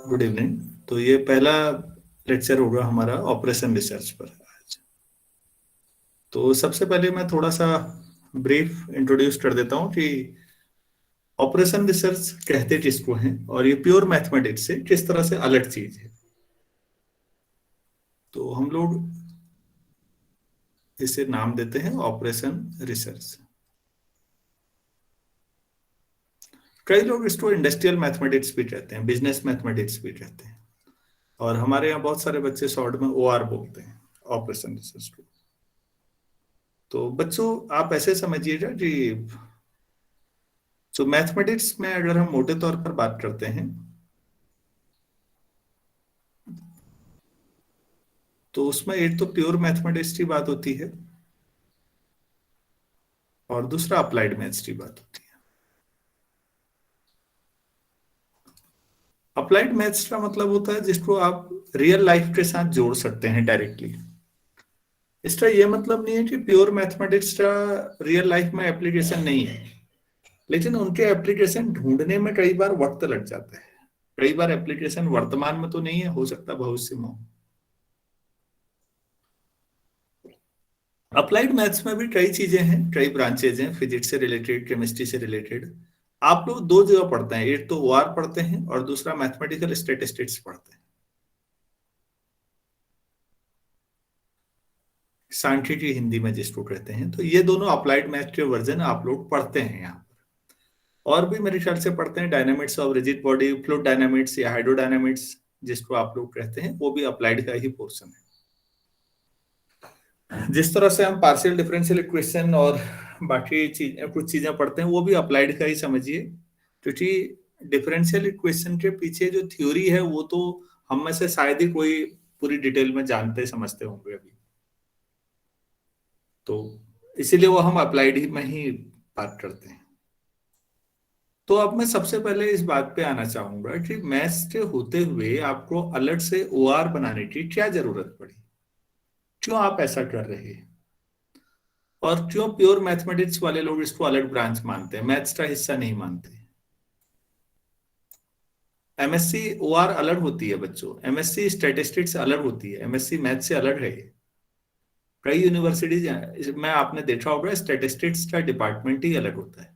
Good evening. तो ये पहला लेक्चर होगा हमारा ऑपरेशन रिसर्च पर आज। तो सबसे पहले मैं थोड़ा सा ब्रीफ इंट्रोड्यूस कर देता हूँ कि ऑपरेशन रिसर्च कहते किसको हैं और ये प्योर मैथमेटिक्स से किस तरह से अलग चीज है। तो हम लोग इसे नाम देते हैं ऑपरेशन रिसर्च। कई लोग इसको इंडस्ट्रियल मैथमेटिक्स भी कहते हैं, बिजनेस मैथमेटिक्स भी कहते हैं, और हमारे यहाँ बहुत सारे बच्चे शॉर्ट में ओआर बोलते हैं ऑपरेशन रिसर्च को। तो बच्चों आप ऐसे समझिएगा कि जो मैथमेटिक्स में अगर हम मोटे तौर पर बात करते हैं तो उसमें एक तो प्योर मैथमेटिक्स की बात होती है और दूसरा अप्लाइड मैथ्स की बात होती है। अप्लाइड मैथ्स का मतलब होता है जिसको आप रियल लाइफ के साथ जोड़ सकते हैं डायरेक्टली। इसका ये मतलब नहीं है कि प्योर मैथमेटिक्स का रियल लाइफ में एप्लीकेशन नहीं है, लेकिन उनके एप्लीकेशन ढूंढने में कई बार वक्त लग जाता है। कई बार एप्लीकेशन वर्तमान में तो नहीं है, हो सकता भविष्य में हो। अप्लाइड मैथ्स में भी कई चीजें हैं, कई ब्रांचेज हैं, फिजिक्स से रिलेटेड, केमिस्ट्री से रिलेटेड। आप लोग दो जगह पढ़ते हैं, एक तो ओआर पढ़ते हैं और दूसरा मैथमेटिकल स्टैटिस्टिक्स पढ़ते हैं। सांख्यिकी हिंदी में जिसको कहते हैं। तो ये दोनों अप्लाइड मैथ के वर्जन आप लोग पढ़ते हैं यहाँ पर। और भी मेरे ख्याल से पढ़ते हैं dynamics of rigid body, fluid dynamics या हाइड्रोडायनामिक्स जिसको आप लोग कहते हैं, वो भी अप्लाइड का ही पोर्शन है। जिस तरह से हम पार्शियल डिफरेंशियल इक्वेशन और बाकी कुछ चीजें पढ़ते हैं वो भी अप्लाइड का ही समझिए, क्योंकि डिफरेंशियल इक्वेशन के पीछे जो थ्योरी है वो तो हम में से शायद ही कोई पूरी डिटेल में जानते समझते होंगे अभी। तो इसीलिए वो हम अप्लाइड ही में ही बात करते हैं। तो अब मैं सबसे पहले इस बात पे आना चाहूंगा कि मैथ्स के होते हुए आपको अलग से ओआर बनाने की क्या जरूरत पड़ी, क्यों आप ऐसा कर रहे हैं, और क्यों प्योर मैथमेटिक्स वाले लोग इसको अलग ब्रांच मानते हैं, मैथ्स का हिस्सा नहीं मानते। एमएससी ओआर अलग होती है बच्चों, एमएससी स्टैटिस्टिक्स अलग होती है, एमएससी मैथ से अलग है। कई यूनिवर्सिटीज में आपने देखा होगा स्टैटिस्टिक्स का डिपार्टमेंट ही अलग होता है।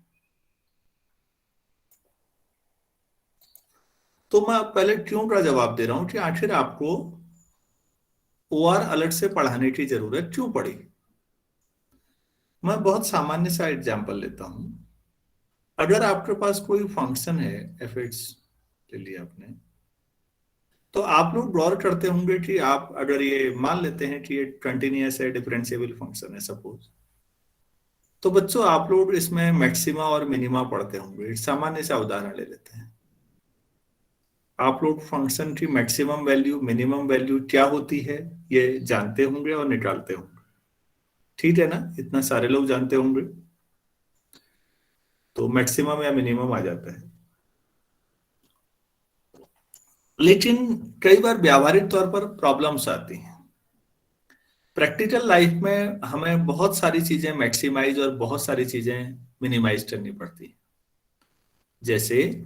तो मैं पहले क्यों का जवाब दे रहा हूं कि आखिर आपको ओआर अलग से पढ़ाने की जरूरत क्यों पड़ी। मैं बहुत सामान्य सा एग्जांपल लेता हूं। अगर आपके पास कोई फंक्शन है, एफ एक्स ले लिया आपने, तो आप लोग गौर करते होंगे कि आप अगर ये मान लेते हैं कि ये कंटिन्यूअस है, डिफरेंशिएबल फंक्शन है सपोज, तो बच्चों आप लोग इसमें मैक्सिमा और मिनिमा पढ़ते होंगे। एक सामान्य सा उदाहरण ले लेते हैं। आप लोग फंक्शन की मैक्सिमम वैल्यू मिनिमम वैल्यू क्या होती है ये जानते होंगे और निकालते होंगे, ठीक है ना? इतना सारे लोग जानते होंगे। तो मैक्सिमम या मिनिमम आ जाता है। लेकिन कई बार व्यावहारिक तौर पर प्रॉब्लम्स आती हैं। प्रैक्टिकल लाइफ में हमें बहुत सारी चीजें मैक्सिमाइज और बहुत सारी चीजें मिनिमाइज करनी पड़ती हैं। जैसे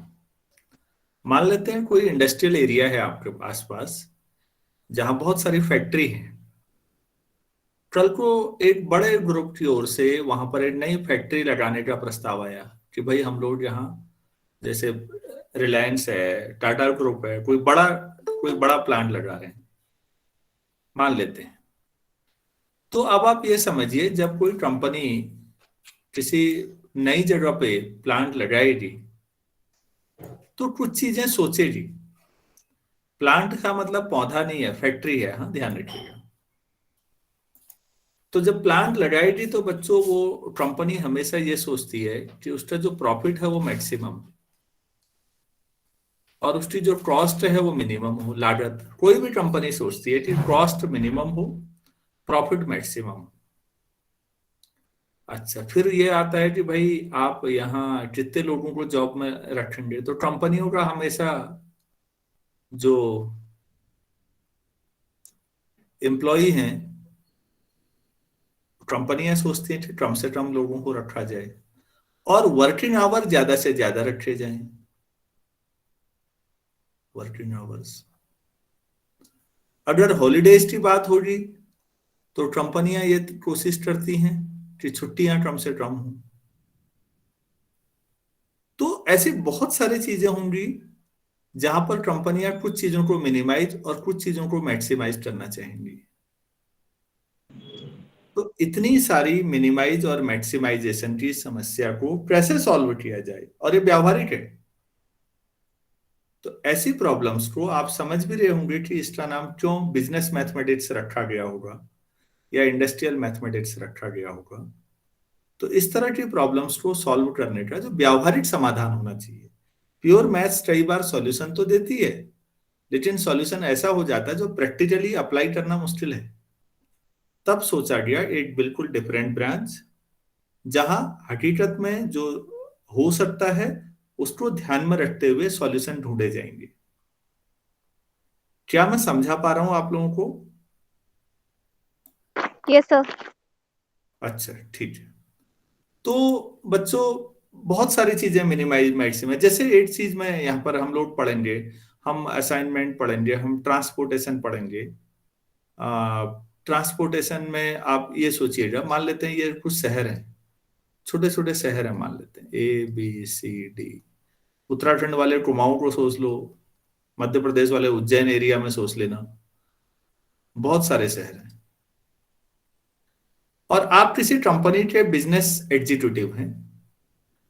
मान लेते हैं कोई इंडस्ट्रियल एरिया है आपके आसपास जहां बहुत सारी फैक्ट्री है। कल को एक बड़े ग्रुप की ओर से वहां पर एक नई फैक्ट्री लगाने का प्रस्ताव आया कि भाई हम लोग यहाँ, जैसे रिलायंस है, टाटा ग्रुप है, कोई बड़ा प्लांट लगा रहे हैं, मान लेते हैं। तो अब आप ये समझिए जब कोई कंपनी किसी नई जगह पे प्लांट लगाएगी तो कुछ चीजें सोचेगी। प्लांट का मतलब पौधा नहीं है, फैक्ट्री है, हाँ ध्यान रखिएगा। तो जब प्लांट लगाएगी तो बच्चों वो कंपनी हमेशा ये सोचती है कि उसका जो प्रॉफिट है वो मैक्सिमम और उसकी जो कॉस्ट है वो मिनिमम हो। लागत कोई भी कंपनी सोचती है कि कॉस्ट मिनिमम हो, प्रॉफिट मैक्सिमम। अच्छा, फिर ये आता है कि भाई आप यहाँ कितने लोगों को जॉब में रखेंगे। तो कंपनियों का हमेशा जो एम्प्लॉय हैं, कंपनियां सोचती हैं कि कम से कम लोगों को रखा जाए और वर्किंग आवर ज्यादा से ज्यादा रखे जाएं। Working hours. अगर हॉलीडेज की बात होगी तो कंपनियां ये कोशिश करती हैं कि छुट्टियां कम से कम हों। तो ऐसी बहुत सारी चीजें होंगी जहां पर कंपनियां कुछ चीजों को मिनिमाइज और कुछ चीजों को मैक्सिमाइज करना चाहेंगी। तो इतनी सारी मिनिमाइज और मैक्सिमाइजेशन की समस्या को कैसे सॉल्व किया जाए, और ये व्यावहारिक है। तो ऐसी प्रॉब्लम्स को आप समझ भी रहे होंगे कि इसका नाम क्यों बिजनेस मैथमेटिक्स रखा गया होगा या इंडस्ट्रियल मैथमेटिक्स रखा गया होगा। तो इस तरह की प्रॉब्लम्स को सॉल्व करने का जो व्यावहारिक समाधान होना चाहिए। प्योर मैथ्स कई बार सॉल्यूशन तो देती है, लेकिन सॉल्यूशन ऐसा हो जाता है जो प्रैक्टिकली अप्लाई करना मुश्किल है। तब सोचा गया एक बिल्कुल डिफरेंट ब्रांच, जहां हकीकत में जो हो सकता है उसको ध्यान में रखते हुए सॉल्यूशन ढूंढे जाएंगे। क्या मैं समझा पा रहा हूं आप लोगों को? Yes sir. अच्छा, ठीक है। तो बच्चों, बहुत सारी चीजें मिनिमाइज मैक्सिमाइज, जैसे एक चीज में यहाँ पर हम लोग पढ़ेंगे, हम असाइनमेंट पढ़ेंगे, हम ट्रांसपोर्टेशन पढ़ेंगे। ट्रांसपोर्टेशन में आप ये सोचिएगा, मान लेते हैं ये कुछ शहर हैं, छोटे छोटे शहर हैं, मान लेते हैं ABCD। उत्तराखंड वाले कुमाऊं को सोच लो, मध्य प्रदेश वाले उज्जैन एरिया में सोच लेना, बहुत सारे शहर हैं। और आप किसी कंपनी के बिजनेस एग्जीक्यूटिव हैं,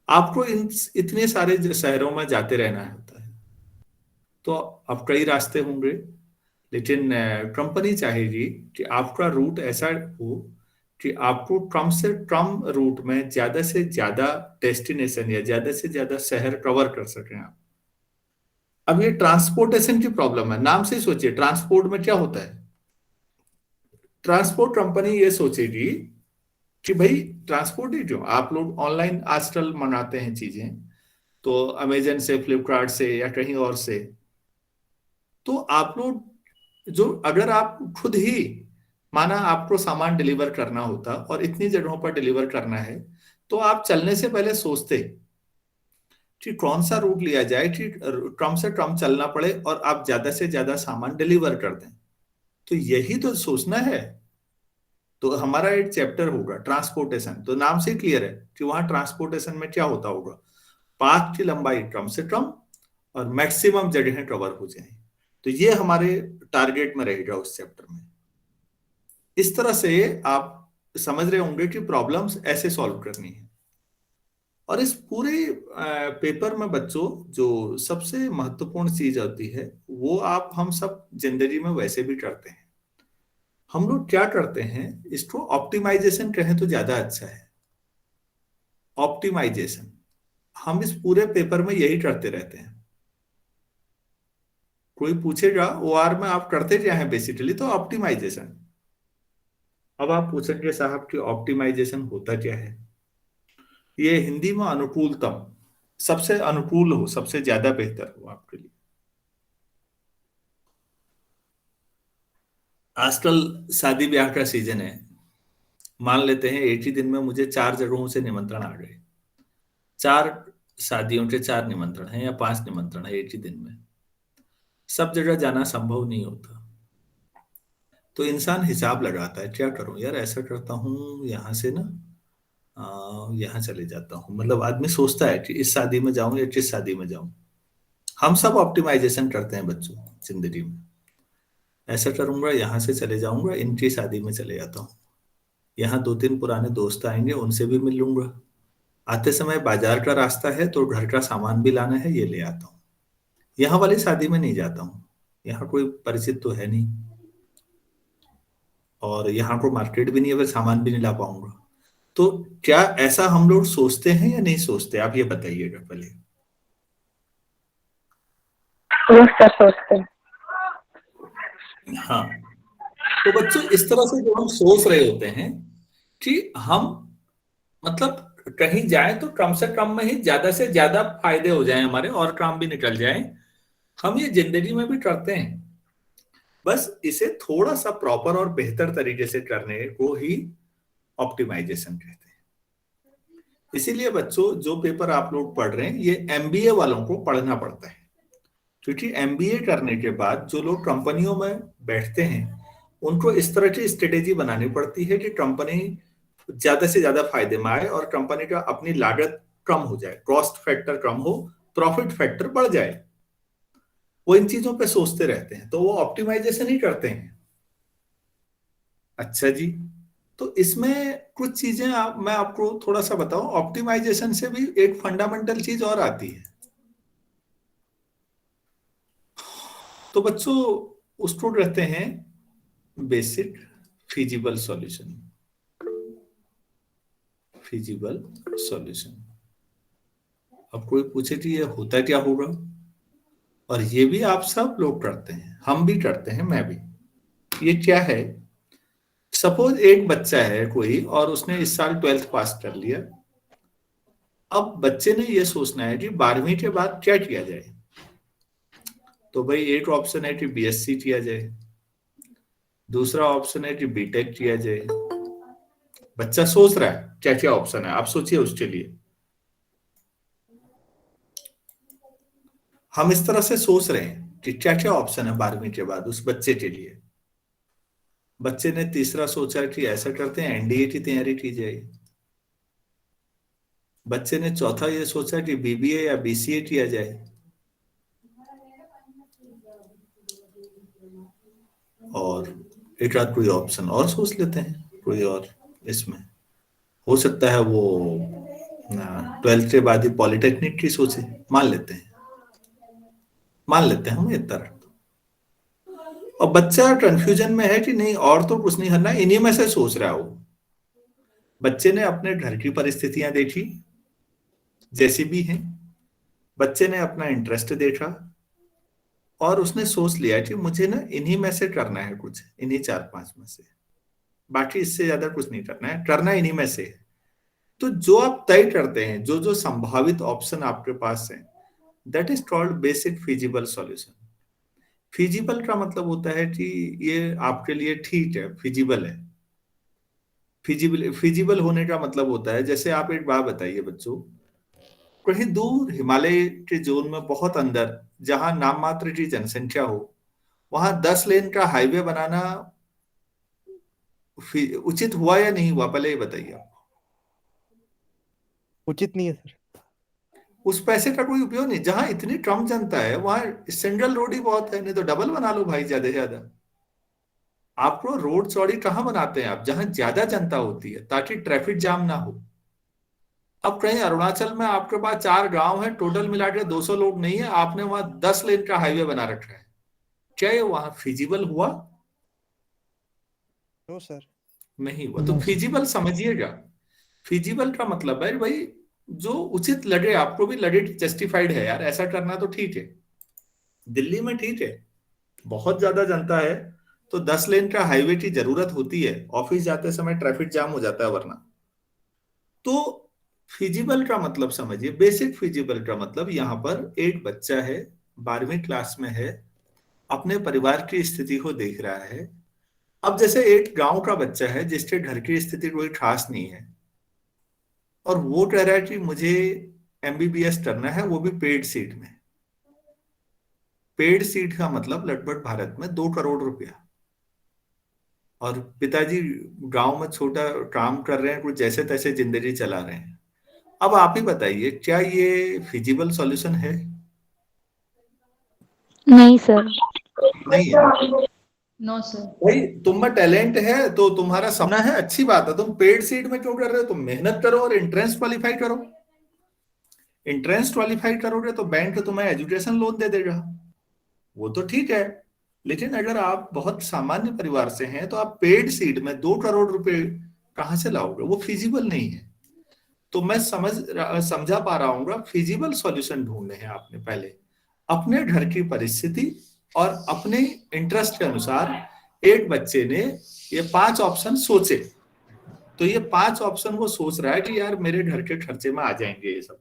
आपको इन इतने सारे शहरों में जाते रहना होता है। तो अब कई रास्ते होंगे, लेकिन कंपनी चाहेगी कि आपका रूट ऐसा हो कि आपको कम से कम रूट में ज्यादा से ज्यादा डेस्टिनेशन या ज्यादा से ज्यादा शहर कवर कर सकें आप। अब ये ट्रांसपोर्टेशन की प्रॉब्लम है, नाम से ही सोचिए ट्रांसपोर्ट में क्या होता है। ट्रांसपोर्ट कंपनी ये सोचेगी कि भाई ट्रांसपोर्ट ही क्यों, आप लोग ऑनलाइन आजकल मंगाते हैं चीजें, तो अमेजन से, फ्लिपकार्ट से या कहीं और से, तो आप लोग जो, अगर आप खुद ही, माना आपको सामान डिलीवर करना होता और इतनी जगहों पर डिलीवर करना है, तो आप चलने से पहले सोचते कि कौन सा रूट लिया जाए कि कम से कम चलना पड़े और आप ज्यादा से ज्यादा सामान डिलीवर कर दें। तो यही तो सोचना है। तो हमारा एक चैप्टर होगा ट्रांसपोर्टेशन, तो नाम से क्लियर है कि वहां ट्रांसपोर्टेशन में क्या होता होगा, पाथ की लंबाई कम से कम और मैक्सिमम जगहें कवर हो जाए। तो ये हमारे टारगेट में रहेगा उस चैप्टर में। इस तरह से आप समझ रहे होंगे कि प्रॉब्लम्स ऐसे सॉल्व करनी है। और इस पूरे पेपर में बच्चों जो सबसे महत्वपूर्ण चीज होती है, वो आप हम सब जिंदगी में वैसे भी करते हैं। हम लोग क्या करते हैं, इसको ऑप्टिमाइजेशन कहें तो ज्यादा अच्छा है। ऑप्टिमाइजेशन हम इस पूरे पेपर में यही करते रहते हैं। कोई पूछेगा OR में आप करते क्या है बेसिकली, तो ऑप्टिमाइजेशन। अब आप पूछेंगे साहब कि ऑप्टिमाइजेशन होता क्या है। ये हिंदी में अनुकूलतम, सबसे अनुकूल हो, सबसे ज्यादा बेहतर हो आपके लिए। आजकल शादी ब्याह का सीजन है, मान लेते हैं एक ही दिन में मुझे 4 जगहों से निमंत्रण आ गए। 4 शादियों के 4 निमंत्रण हैं या 5 निमंत्रण है एक ही दिन में। सब जगह जाना संभव नहीं होता। तो इंसान हिसाब लगाता है, क्या करूं यार, ऐसा करता हूं यहाँ से ना, यहाँ चले जाता हूँ। मतलब आदमी सोचता है कि इस शादी में जाऊं या किस शादी में जाऊं। हम सब ऑप्टिमाइजेशन करते हैं बच्चों जिंदगी में। ऐसा करूंगा, यहाँ से चले जाऊंगा, इनकी शादी में चले जाता हूँ, यहाँ 2-3 पुराने दोस्त आएंगे, उनसे भी मिल लूंगा, आते समय बाजार का रास्ता है तो घर का सामान भी लाना है, ये ले आता हूँ। यहाँ वाली शादी में नहीं जाता हूँ, यहाँ कोई परिचित तो है नहीं, और यहाँ को मार्केट भी नहीं है, फिर सामान भी नहीं ला पाऊंगा। तो क्या ऐसा हम लोग सोचते हैं या नहीं सोचते, आप ये बताइएगा पहले। यस सर, सोचते हैं। हाँ, तो बच्चों इस तरह से जो हम सोच रहे होते हैं कि हम, मतलब कहीं जाए तो कम से कम में ही ज्यादा से ज्यादा फायदे हो जाएं हमारे, और काम भी निकल जाए, हम ये जिंदगी में भी करते हैं। बस इसे थोड़ा सा प्रॉपर और बेहतर तरीके से करने को ही ऑप्टिमाइजेशन कहते हैं। इसीलिए बच्चों जो पेपर आप लोग पढ़ रहे हैं, ये MBA वालों को पढ़ना पड़ता है, क्योंकि एमबीए करने के बाद जो लोग कंपनियों में बैठते हैं उनको इस तरह की स्ट्रेटेजी बनानी पड़ती है कि कंपनी ज्यादा से ज्यादा फायदे में आए और कंपनी का अपनी लागत कम हो जाए, कॉस्ट फैक्टर कम हो, प्रॉफिट फैक्टर बढ़ जाए। वो इन चीजों पे सोचते रहते हैं, तो वो ऑप्टिमाइजेशन ही करते हैं। अच्छा जी, तो इसमें कुछ चीजें मैं आपको थोड़ा सा बताऊं। ऑप्टिमाइजेशन से भी एक फंडामेंटल चीज और आती है। तो बच्चों उसको कहते हैं basic feasible solution. Feasible solution. अब कोई पूछे कि ये होता क्या होगा, और ये भी आप सब लोग करते हैं, हम भी करते हैं, मैं भी। ये क्या है? सपोज एक बच्चा है कोई और उसने इस साल 12th पास कर लिया। अब बच्चे ने ये सोचना है कि 12वीं के बाद क्या किया जाए। तो भाई एक ऑप्शन है कि बीएससी किया जाए, दूसरा ऑप्शन है कि बीटेक किया जाए। बच्चा सोच रहा है क्या क्या ऑप्शन है, आप सोचिए उसके लिए। हम इस तरह से सोच रहे हैं कि क्या क्या ऑप्शन है 12वीं के बाद उस बच्चे के लिए। बच्चे ने तीसरा सोचा कि ऐसा करते हैं एनडीए की तैयारी की जाए। बच्चे ने चौथा ये सोचा कि बीबीए या बीसीए किया जाए। और एक आध कोई ऑप्शन और सोच लेते हैं कोई और। इसमें हो सकता है वो 12th के बाद ही पॉलिटेक्निक की सोचे, मान लेते हैं, हम इतना। और बच्चा कंफ्यूजन में है कि नहीं और तो कुछ नहीं करना, इन्हीं में से सोच रहा हो। बच्चे ने अपने घर की परिस्थितियां देखी जैसी भी हैं, बच्चे ने अपना इंटरेस्ट देखा और उसने सोच लिया कि मुझे ना इन्हीं में से करना है कुछ, इन्हीं 4-5 में से, बाकी इससे ज्यादा कुछ नहीं करना है, करना इन्हीं में से है। तो जो आप तय करते हैं, जो जो संभावित ऑप्शन आपके पास है, that is called basic feasible solution. Feasible का मतलब होता है कि ये आपके लिए ठीक है, फिजिबल है। फिजिबल होने का मतलब होता है, जैसे आप एक बात बताइए बच्चों, कहीं दूर हिमालय के जोन में बहुत अंदर जहां नाम मात्र की जनसंख्या हो, वहां 10 लेन का हाईवे बनाना उचित हुआ या नहीं हुआ, पहले ये बताइए आप। उचित नहीं है सर। उस पैसे का कोई उपयोग नहीं। जहां इतनी कम जनता है वहां सिंगल रोड ही बहुत है, नहीं तो डबल बना लो भाई, ज्यादा से ज्यादा। आपको रोड चौड़ी कहाँ बनाते हैं आप? जहां ज्यादा जनता होती है, ताकि ट्रैफिक जाम ना हो। अब कहीं अरुणाचल में आपके पास 4 गांव है, टोटल मिला के 200 लोग नहीं है, आपने वहां 10 लेन का हाईवे बना रखा है, क्या ये वहां फिजिबल हुआ? No sir. नहीं हुआ। तो फिजिबल समझिएगा। फिजिबल का मतलब है भाई जो उचित लगे, आपको भी लगे जस्टिफाइड है, यार ऐसा करना तो ठीक है। दिल्ली में ठीक है, बहुत ज्यादा जनता है, तो 10 लेन का हाईवे की जरूरत होती है, ऑफिस जाते समय ट्रैफिक जाम हो जाता है वरना। तो फिजिबल का मतलब समझिए, बेसिक फिजिबल का मतलब यहां पर एक बच्चा है, 12वीं क्लास में है, अपने परिवार की स्थिति को देख रहा है। अब जैसे एक गांव का बच्चा है जिसके घर की स्थिति कोई खास नहीं है, और वो कह रहा है कि मुझे एमबीबीएस करना है, वो भी पेड सीट में। पेड सीट का मतलब लगभग भारत में 2 करोड़ रुपया। और पिताजी गांव में छोटा काम कर रहे हैं, कुछ जैसे तैसे जिंदगी चला रहे हैं। अब आप ही बताइए, क्या ये फिजिबल सॉल्यूशन है? नहीं सर। नहीं है। No sir. भाई तुम में टैलेंट है तो तुम्हारा सपना है, अच्छी बात है, तुम पेड सीट में क्यों कर रहे हो? तुम मेहनत करो और एंट्रेंस क्वालिफाई करो। एंट्रेंस क्वालिफाई करोगे तो बैंक तुम्हें एजुकेशन लोन दे देगा, वो तो ठीक है। लेकिन अगर आप बहुत सामान्य परिवार से हैं तो आप पेड सीट में 2 करोड़ रुपए कहां से लाओगे? वो फिजिबल नहीं है। तो मैं समझा पा रहा हूँ, फिजिबल सॉल्यूशन ढूंढने हैं आपने पहले अपने घर की परिस्थिति और अपने इंटरेस्ट के अनुसार। एक बच्चे ने ये 5 ऑप्शन सोचे, तो ये 5 ऑप्शन वो सोच रहा है कि यार मेरे घर के खर्चे में आ जाएंगे ये सब।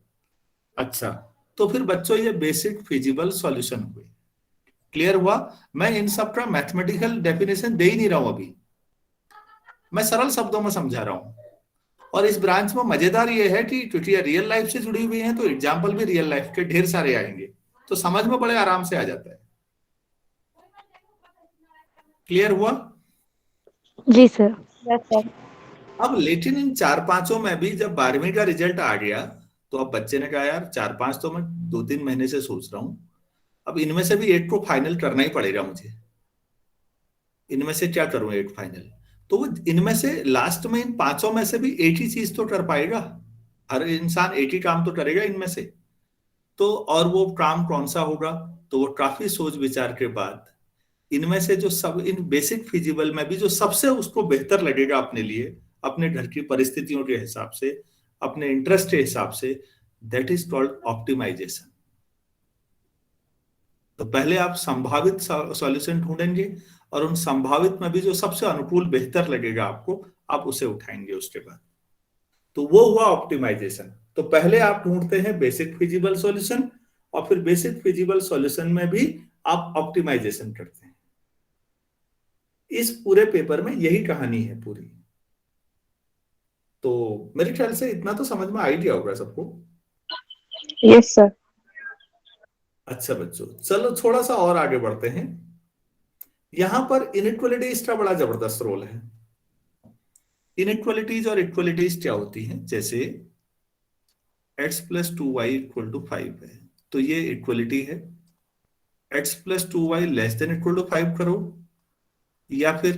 अच्छा, तो फिर बच्चों ये बेसिक फिजिबल सॉल्यूशन हुए। क्लियर हुआ? मैं इन सब का मैथमेटिकल डेफिनेशन दे ही नहीं रहा हूं अभी, मैं सरल शब्दों में समझा रहा हूं। और इस ब्रांच में मजेदार ये है कि क्योंकि ये रियल लाइफ से जुड़ी हुई है, तो एग्जाम्पल भी रियल लाइफ के ढेर सारे आएंगे। तो समझ में बड़े आराम से आ जाता है। क्लियर हुआ? जी सर। Yes sir. अब लेकिन इन चार पांचों में भी जब 12वीं का रिजल्ट आ गया, तो अब बच्चे ने कहा यार चार पांच तो मैं 2-3 महीने से सोच रहा हूं, अब इनमें से भी एक को फाइनल करना ही पड़ेगा मुझे। इनमें से क्या करूं एक फाइनल? तो वो इनमें से लास्ट में इन पांचों में से भी एक ही चीज तो कर पाएगा। हर इंसान एक ही काम तो करेगा इनमें से। तो और वो काम कौन सा होगा? तो वो काफी सोच विचार के बाद इनमें से जो सब इन बेसिक फिजिबल में भी जो सबसे उसको बेहतर लगेगा अपने लिए, अपने घर की परिस्थितियों के हिसाब से, अपने इंटरेस्ट के हिसाब से, दैट इज कॉल्ड ऑप्टिमाइजेशन। तो पहले आप संभावित सॉल्यूशन ढूंढेंगे और उन संभावित में भी जो सबसे अनुकूल बेहतर लगेगा आपको, आप उसे उठाएंगे उसके बाद। तो वो हुआ ऑप्टिमाइजेशन। तो पहले आप ढूंढते हैं बेसिक फिजिबल सॉल्यूशन, और फिर बेसिक फिजिबल सॉल्यूशन में भी आप ऑप्टिमाइजेशन करते हैं। इस पूरे पेपर में यही कहानी है पूरी। तो मेरे ख्याल से इतना तो समझ में आ ही गया होगा सबको। Yes sir. अच्छा बच्चों, चलो थोड़ा सा और आगे बढ़ते हैं। यहां पर इनइक्वालिटीज का बड़ा जबरदस्त रोल है। इनइक्वालिटीज और इक्वालिटीज क्या होती हैं? जैसे x+2y = 5 है, तो ये इक्वलिटी है। x+2y <5 करो, या फिर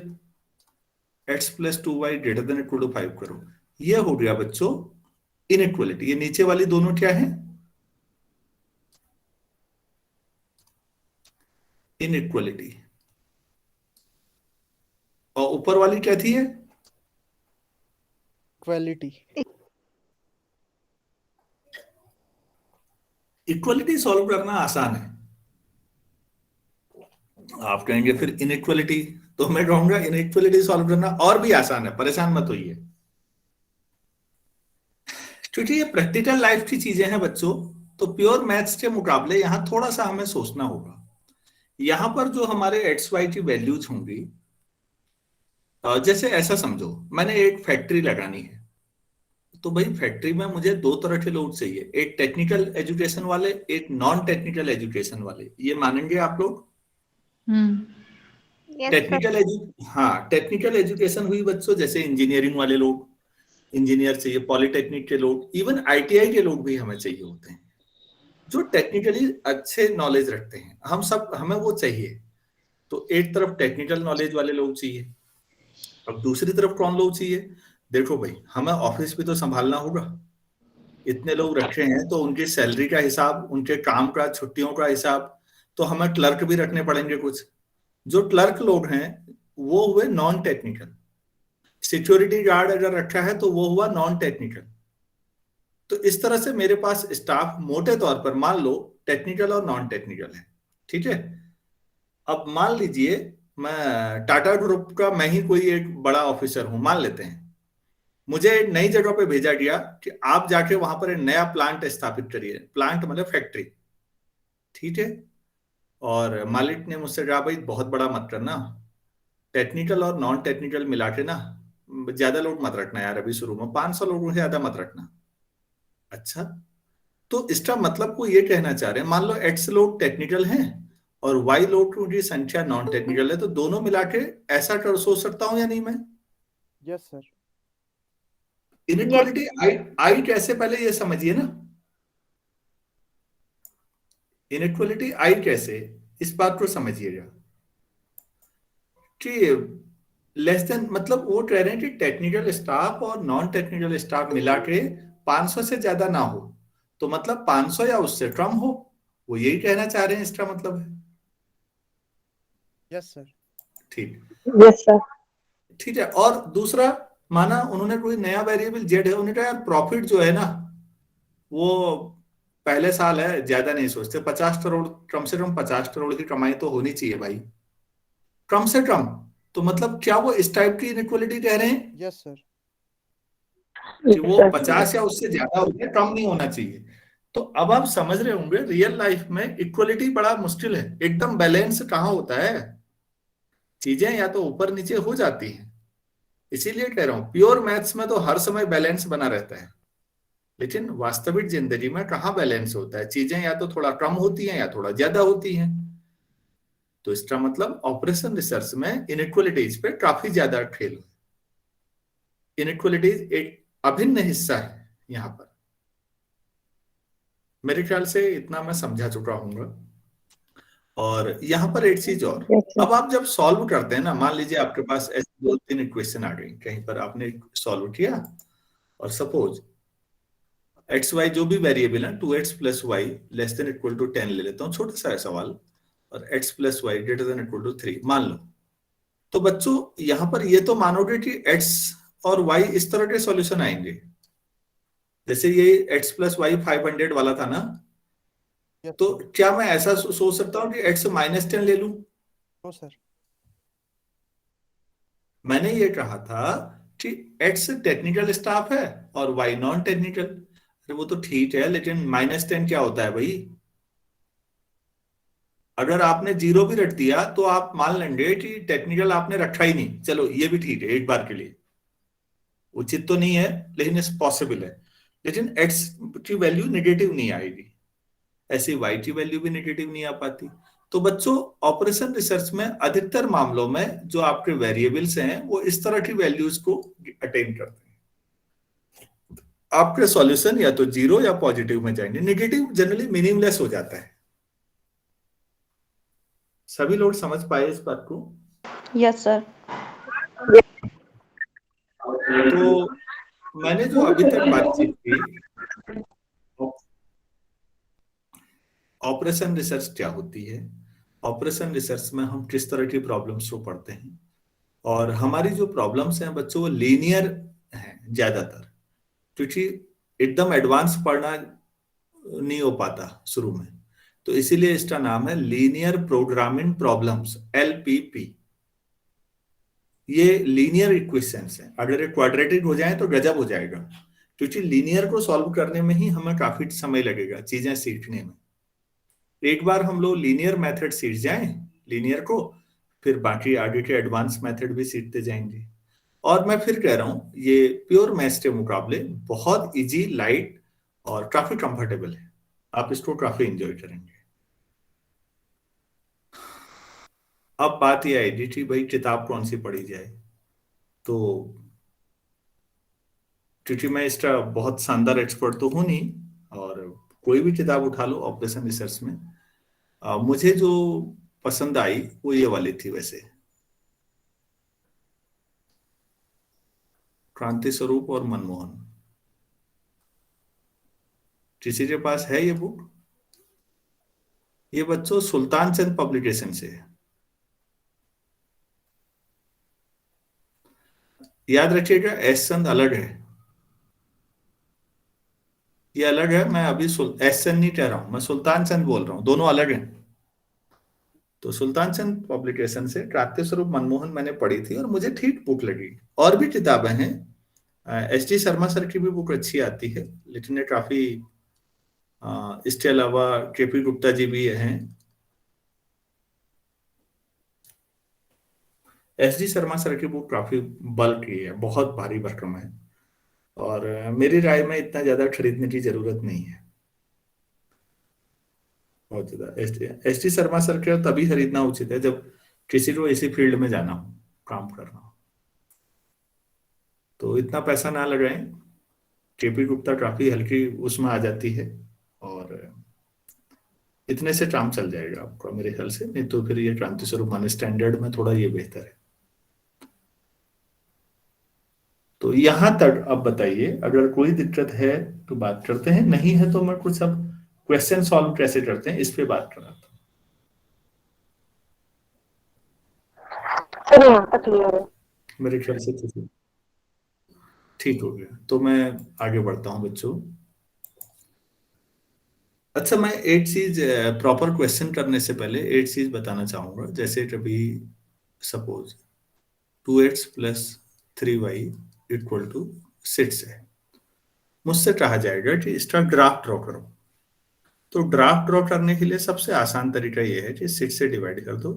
x+2y > 5 करो। ये हो गया बच्चों इनइक्वलिटी। ये नीचे वाली दोनों क्या है? इनइक्वलिटी। और ऊपर वाली क्या थी? इक्वालिटी। इक्वलिटी सॉल्व करना आसान है। आप कहेंगे फिर इनइक्वलिटी, तो मैं कहूंगा इनइक्वलिटी सॉल्व करना और भी आसान है, परेशान मत होइए। क्योंकि ये प्रैक्टिकल लाइफ की चीजें हैं बच्चों, तो प्योर मैथ्स के मुकाबले यहां थोड़ा सा हमें सोचना होगा। यहां पर जो हमारे एक्स वाई की वैल्यूज होंगी, जैसे ऐसा समझो मैंने एक फैक्ट्री लगानी है, तो भाई फैक्ट्री में मुझे दो तरह के लोग चाहिए, एक टेक्निकल एजुकेशन वाले, एक नॉन टेक्निकल एजुकेशन वाले। ये मानेंगे आप लोग? यस टेक्निकल हाँ, टेक्निकल एजुकेशन हुई बच्चों, जैसे इंजीनियरिंग वाले लोग, इंजीनियर चाहिए, पॉलिटेक्निक के लोग, इवन आईटीआई के लोग भी हमें चाहिए होते हैं, जो टेक्निकली अच्छे नॉलेज रखते हैं। हम सब, हमें वो चाहिए। तो एक तरफ टेक्निकल नॉलेज वाले लोग चाहिए, अब दूसरी तरफ कौन लोग चाहिए? देखो भाई, हमें ऑफिस भी तो संभालना होगा। इतने लोग रखे हैं तो उनकी सैलरी का हिसाब, उनके काम का, छुट्टियों का हिसाब, तो हमें क्लर्क भी रखने पड़ेंगे कुछ। जो क्लर्क लोग हैं वो हुए नॉन टेक्निकल। सिक्योरिटी गार्ड अगर रखा है तो वो हुआ नॉन टेक्निकल। तो इस तरह से मेरे पास स्टाफ मोटे तौर पर मान लो टेक्निकल और नॉन टेक्निकल है। ठीक है? अब मान लीजिए मैं टाटा ग्रुप का, मैं ही कोई एक बड़ा ऑफिसर हूं, मान लेते हैं। मुझे एक नई जगह पे भेजा गया कि आप जाके वहां पर एक नया प्लांट स्थापित करिए। प्लांट मतलब फैक्ट्री। ठीक है? और मालिक ने मुझसे कहा भाई बहुत बड़ा मत करना, टेक्निकल और नॉन टेक्निकल मिला के ना ज्यादा लोग मत रखना यार, अभी शुरू में 500 लोगों से ज्यादा मत रखना। अच्छा, तो इसका मतलब वो ये कहना चाह रहे हैं, मान लो एक्स लोग टेक्निकल हैं और वाई लोग की संख्या नॉन टेक्निकल है, तो दोनों मिला के ऐसा कर सोच सकता हूं या नहीं मैं? Yes sir. इनइक्वालिटी आई आई कैसे, पहले ये समझिए ना। इनइक्वालिटी आई कैसे, इस बात को समझिएगा कि लेस देन, मतलब वो कह रहे हैं कि टेक्निकल स्टाफ और नॉन टेक्निकल स्टाफ मिला के 500 से ज्यादा ना हो, तो मतलब 500 या उससे कम हो। वो यही कहना चाह रहे हैं, इसका मतलब है। Yes sir. ठीक। Yes sir. ठीक है। और दूसरा, माना उन्होंने कोई नया वेरिएबल जेड है, उन्होंने कहा यार प्रॉफिट जो है ना, वो पहले साल है, ज्यादा नहीं सोचते, 50 करोड़, कम से कम 50 करोड़ की कमाई तो होनी चाहिए भाई, कम से कम। तो मतलब क्या वो इस टाइप की इनइक्वालिटी कह रहे हैं यस सर। कि वो 50 या उससे ज्यादा हो गया, कम नहीं होना चाहिए? तो अब आप समझ रहे होंगे रियल लाइफ में इक्वलिटी बड़ा मुश्किल है, एकदम बैलेंस कहाँ होता है। चीजें या तो ऊपर नीचे हो जाती हैं। इसीलिए कह रहा हूं प्योर मैथ्स में तो हर समय बैलेंस बना रहता है। लेकिन वास्तविक जिंदगी में कहाँ बैलेंस होता है, चीजें या तो थोड़ा कम होती हैं या थोड़ा ज्यादा होती हैं। तो इसका मतलब ऑपरेशन रिसर्च में इनइक्वलिटीज पे काफी ज्यादा खेल। इनइक्वलिटीज एक अभिन्न हिस्सा है यहाँ पर। मेरे ख्याल से इतना मैं समझा चुका हूँ। और यहाँ पर एक चीज और, Yes, sir. अब आप जब सॉल्व करते हैं ना, मान लीजिए आपके पास ऐसे दो तीन इक्वेशन आ गई, कहीं पर आपने सॉल्व किया और सपोज एक्स वाई जो भी वेरिएबल है 2x plus y less than equal to 10 ले लेता हूँ, छोटा सा है सवाल, और x plus y greater than equal to 3 मान लो। तो बच्चों यहाँ पर ये तो मानोगे कि x और y इस तरह के सॉल्यूशन आएंगे, जैसे ये x प्लस वाई 500 वाला था ना, यस तो सर। क्या मैं ऐसा सोच सकता हूँ कि x माइनस 10 ले लूं? No sir. मैंने ये कहा था कि x टेक्निकल स्टाफ है और y नॉन टेक्निकल। अरे वो तो ठीक है, लेकिन -10 क्या होता है भाई? अगर आपने 0 भी रख दिया तो आप मान लेंगे कि टेक्निकल आपने रखा ही नहीं, चलो ये भी ठीक है एक बार के लिए, उचित तो नहीं है लेकिन पॉसिबल है। लेकिन x की वैल्यू नेगेटिव नहीं आएगी, ऐसे y की वैल्यू भी नेगेटिव नहीं आ पाती। तो बच्चों ऑपरेशन रिसर्च में अधिकतर मामलों में जो आपके वेरिएबल्स हैं वो इस तरह की वैल्यूज को अटेन करते हैं। आपके सॉल्यूशन या तो 0 या पॉजिटिव में जाएंगे, नेगेटिव जनरली मीनिंगलेस हो जाता है। सभी लोग समझ पाए इस बात को? Yes, sir. तो मैंने जो अभी तक बातचीत की, ऑपरेशन रिसर्च क्या होती है, ऑपरेशन रिसर्च में हम किस तरह की प्रॉब्लम्स को पढ़ते हैं, और हमारी जो प्रॉब्लम्स हैं बच्चों वो लीनियर हैं ज्यादातर, क्योंकि एकदम एडवांस पढ़ना नहीं हो पाता शुरू में। तो इसीलिए इसका नाम है लीनियर प्रोग्रामिंग प्रॉब्लम्स, एलपीपी। ये लीनियर इक्वेशंस हैं, अगर ये क्वाड्रेटिक हो जाए तो गजब हो जाएगा, क्योंकि लीनियर को सॉल्व करने में ही हमें काफी समय लगेगा चीजें सीखने में। एक बार हम लोग लीनियर मेथड सीख जाएं लीनियर को, फिर बाकी आगे के एडवांस मेथड भी सीखते जाएंगे। और मैं फिर कह रहा हूं ये प्योर मैथ्स के मुकाबले बहुत इजी, लाइट और काफी कंफर्टेबल है, आप इसको काफी एंजॉय करेंगे। अब बात यह आएगी कि भाई किताब कौन सी पढ़ी जाए, तो क्योंकि मैं इसका बहुत शानदार एक्सपर्ट तो हूं नहीं, और कोई भी किताब उठा लो ऑपरेशन रिसर्च में, मुझे जो पसंद आई वो ये वाली थी वैसे, क्रांति स्वरूप और मनमोहन। किसी के पास है ये बुक? ये बच्चों सुल्तान चंद पब्लिकेशन से है। याद रखिएगा एस चंद अलग है, ये अलग है, मैं अभी एस चंद नहीं कह रहा हूं, मैं सुल्तान चंद बोल रहा हूं, दोनों अलग हैं। तो सुल्तान चंद पब्लिकेशन से क्रांति स्वरूप मनमोहन मैंने पढ़ी थी और मुझे ठीक बुक लगी। और भी किताबें हैं, एस टी शर्मा सर की भी बुक अच्छी आती है, लेकिन ये काफी, इसके अलावा केपी गुप्ता जी भी हैं। एस डी शर्मा सर की बुक काफी बल्क की है, बहुत भारी भरकम है, और मेरी राय में इतना ज्यादा खरीदने की जरूरत नहीं है। बहुत ज्यादा एस टी शर्मा सर के तभी खरीदना उचित है जब किसी को इसी फील्ड में जाना हो, काम करना हो। तो इतना पैसा ना लगाएं, केपी गुप्ता काफी हल्की उसमें आ जाती है, और इतने से काम चल जाएगा आपका मेरे ख्याल से। नहीं तो फिर ये क्रांति स्वरूप मान स्टैंडर्ड में थोड़ा ये बेहतर है। तो यहां तक अब बताइए, अगर कोई दिक्कत है तो बात करते हैं, नहीं है तो मैं कुछ अब क्वेश्चन सॉल्व कैसे करते हैं इस पे बात कर रहा था। सर यहाँ तक क्लियर है। मेरे ख्याल से ठीक हो गया, तो मैं आगे बढ़ता हूं बच्चों। अच्छा, मैं एक चीज प्रॉपर क्वेश्चन करने से पहले एक चीज बताना चाहूंगा। जैसे कभी suppose 2x plus 3y equal to 6 है, मुझसे कहा जाएगा कि इसका ग्राफ ड्रॉ करो। तो ग्राफ ड्रॉ करने के लिए सबसे आसान तरीका यह है कि 6 से डिवाइड कर दो,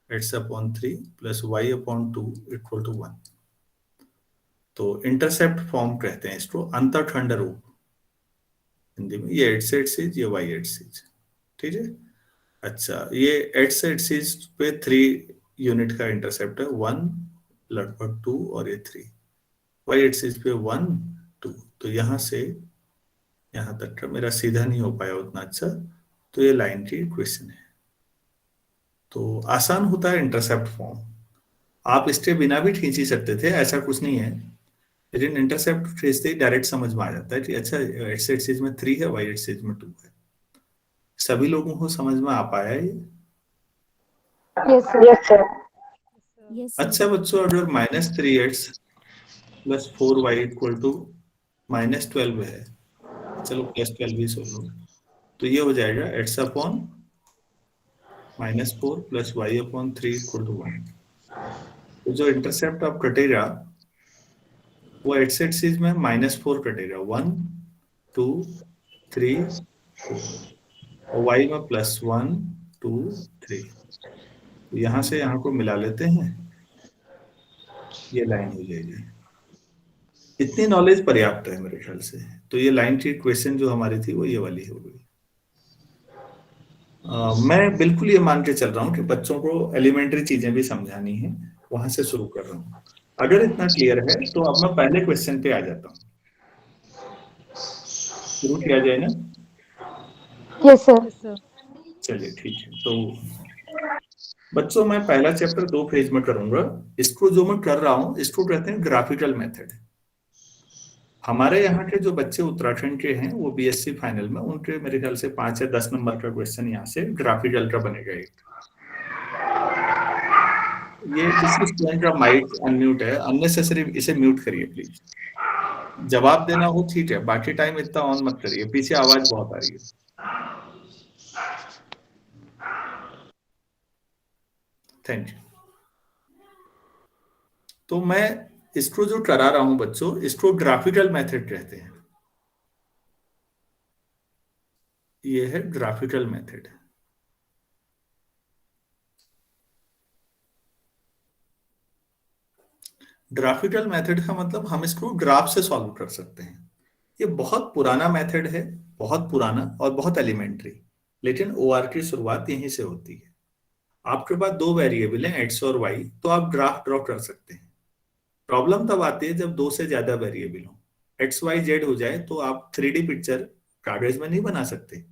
x upon 3 plus y upon 2 equal to 1। तो इंटरसेप्ट फॉर्म कहते हैं इसको, अंतखंड रूप। हिंदी में, ये एक्स एक्सिस, ये वाई एक्सिस, ठीक है। अच्छा, ये एक्स एक्सिस पे 3 यूनिट का इंटरसेप्ट है, 1, लगभग 2 और ये 3। वाई एक्सिस पे 1, 2, तो यहां से यहां तक का मेरा सीधा नहीं हो पाया उतना अच्छा, तो ये लाइन की इक्वेशन है। तो आसान होता है इंटरसेप्ट फॉर्म, आप इसके बिना भी खींच ही सकते थे, ऐसा कुछ नहीं है, लेकिन इंटरसेप्ट खींचते ही डायरेक्ट समझ में आ जाता है कि अच्छा एक्स एक्सिस में 3 है, वाई एक्सिस में 2 है। सभी लोगों को समझ में आ पाया ये? Yes, sir. Yes, sir. Yes, sir. अच्छा बच्चों, अगर -3x+4y = -12 है, चलो +12 भी सोच लो, तो ये हो जाएगा x/-4 + y/3 = 1। तो जो इंटरसेप्ट आप कटेगा वो एक्स एक्सिस में -4 कटेगा, 1, 2, 3, 4, और y में +1, 2, 3। तो यहां से यहां को मिला लेते हैं, ये लाइन हो जाएगी। इतनी नॉलेज पर्याप्त है मेरे ख्याल से। तो ये लाइन की इक्वेशन जो हमारी थी वो ये वाली हो गई। मैं बिल्कुल ये मान के चल रहा हूँ कि बच्चों को एलिमेंट्री चीजें भी समझानी है, वहां से शुरू कर रहा हूँ। अगर इतना क्लियर है तो अब मैं पहले क्वेश्चन पे आ जाता हूँ। शुरू किया जाए ना? Yes, sir. Yes, sir. चलिए ठीक है। तो बच्चों, मैं पहला चैप्टर 2 फेज में करूंगा। इसको जो मैं कर रहा हूँ इसको कहते हैं ग्राफिकल मेथड। हमारे यहाँ के जो बच्चे उत्तराखंड के हैं वो बीएससी फाइनल में, उनके मेरे ख्याल से 5 या 10 नंबर का क्वेश्चन यहाँ से ग्राफिकल का बनेगा एक। ये किसी स्टूडेंट का माइक अनम्यूट है, अननेसेसरी इसे म्यूट करिए प्लीज। जवाब देना हो ठीक है, बाकी टाइम इतना ऑन मत करिए, पीछे आवाज बहुत आ रही है। Thank you. तो मैं इसको जो करा रहा हूं बच्चों, इसको ग्राफिकल मेथड कहते हैं। ये है ग्राफिकल मेथड। ग्राफिकल मेथड का मतलब हम इसको ग्राफ से सॉल्व कर सकते हैं। ये बहुत पुराना मेथड है, बहुत पुराना और बहुत एलिमेंट्री, लेकिन ओआर की शुरुआत यहीं से होती है। आपके पास 2 वेरिएबल हैं एक्स और वाई, तो आप ग्राफ ड्रॉ कर सकते हैं। प्रॉब्लम तब आती है जब 2 से ज्यादा वेरिएबल हो, एक्स वाई जेड हो जाए तो आप 3D पिक्चर कागज में नहीं बना सकते,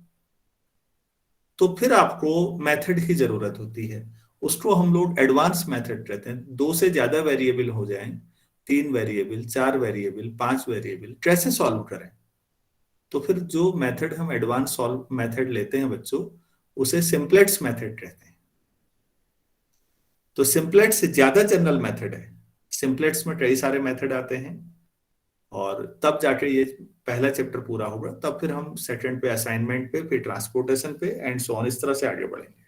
तो फिर आपको मेथड की जरूरत होती है। उसको हम लोग एडवांस मेथड कहते हैं। 2 से ज्यादा वेरिएबल हो जाएं, 3 वेरिएबल, 4 वेरिएबल, 5 वेरिएबल, कैसे सॉल्व करें? तो फिर जो मेथड हम एडवांस सॉल्व मेथड लेते हैं बच्चों, उसे सिंपलेक्स मेथड कहते हैं। तो सिंपलेक्स ज्यादा जनरल मेथड है, सिंपलेक्स में कई सारे मेथड आते हैं, और तब जाके ये पहला चैप्टर पूरा होगा, तब फिर हम सेकंड पे असाइनमेंट पे, फिर ट्रांसपोर्टेशन पे एंड सो ऑन, इस तरह से आगे बढ़ेंगे।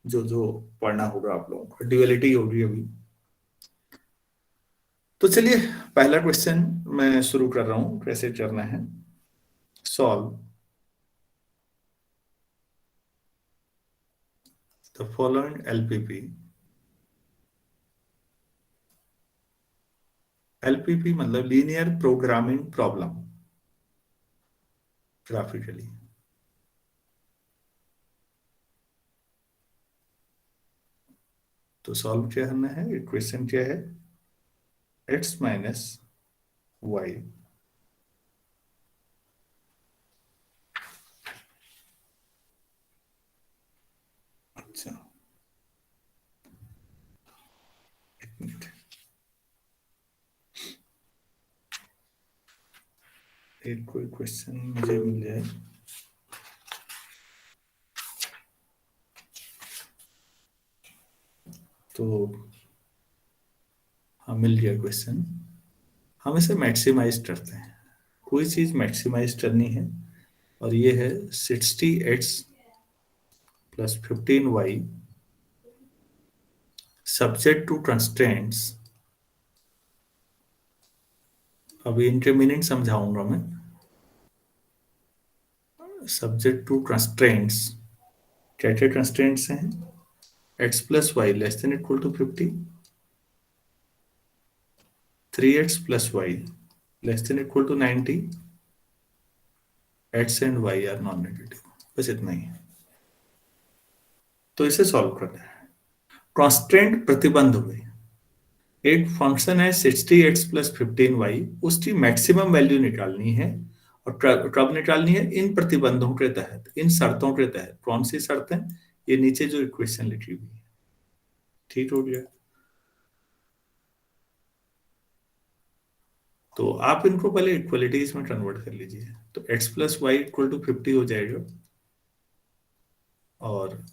जो जो पढ़ना होगा आप लोगों को, ड्यूअलिटी होगी अभी। तो चलिए पहला क्वेश्चन मैं शुरू कर रहा हूं, कैसे करना है। Solve the following LPP. LPP मतलब लीनियर प्रोग्रामिंग प्रॉब्लम, ग्राफिकली। तो सॉल्व क्या करना है, इक्वेशन क्या है, x माइनस वाई। अच्छा, एक मिनट, एक कोई क्वेश्चन मुझे मिल जाए। तो हाँ, मिल गया क्वेश्चन। हम इसे मैक्सिमाइज करते हैं, कोई चीज मैक्सिमाइज करनी है, और ये है 60x + 15y subject to constraints. अभी इनके मीनिंग समझाऊंगा मैं। सब्जेक्ट टू कंस्ट्रेंट्स, क्या क्या कंस्ट्रेंट्स हैं? x + y <= 50, 3x + y <= 90, x and y are non negative, बस इतना ही है। तो इसे सॉल्व करना है। कांस्टेंट प्रतिबंध हुए, एक फंक्शन है 60x प्लस 15y, उसकी मैक्सिमम वैल्यू निकालनी है। और कब निकालनी है? इन प्रतिबंधों के तहत, इन शर्तों के तहत। कौन सी शर्तें? ये नीचे जो इक्वेशन लिखी हुई है। ठीक हो गया? तो आप इनको पहले इक्वलिटीज में कन्वर्ट कर लीजिए। तो x plus y equal to 50 हो जाएगा, और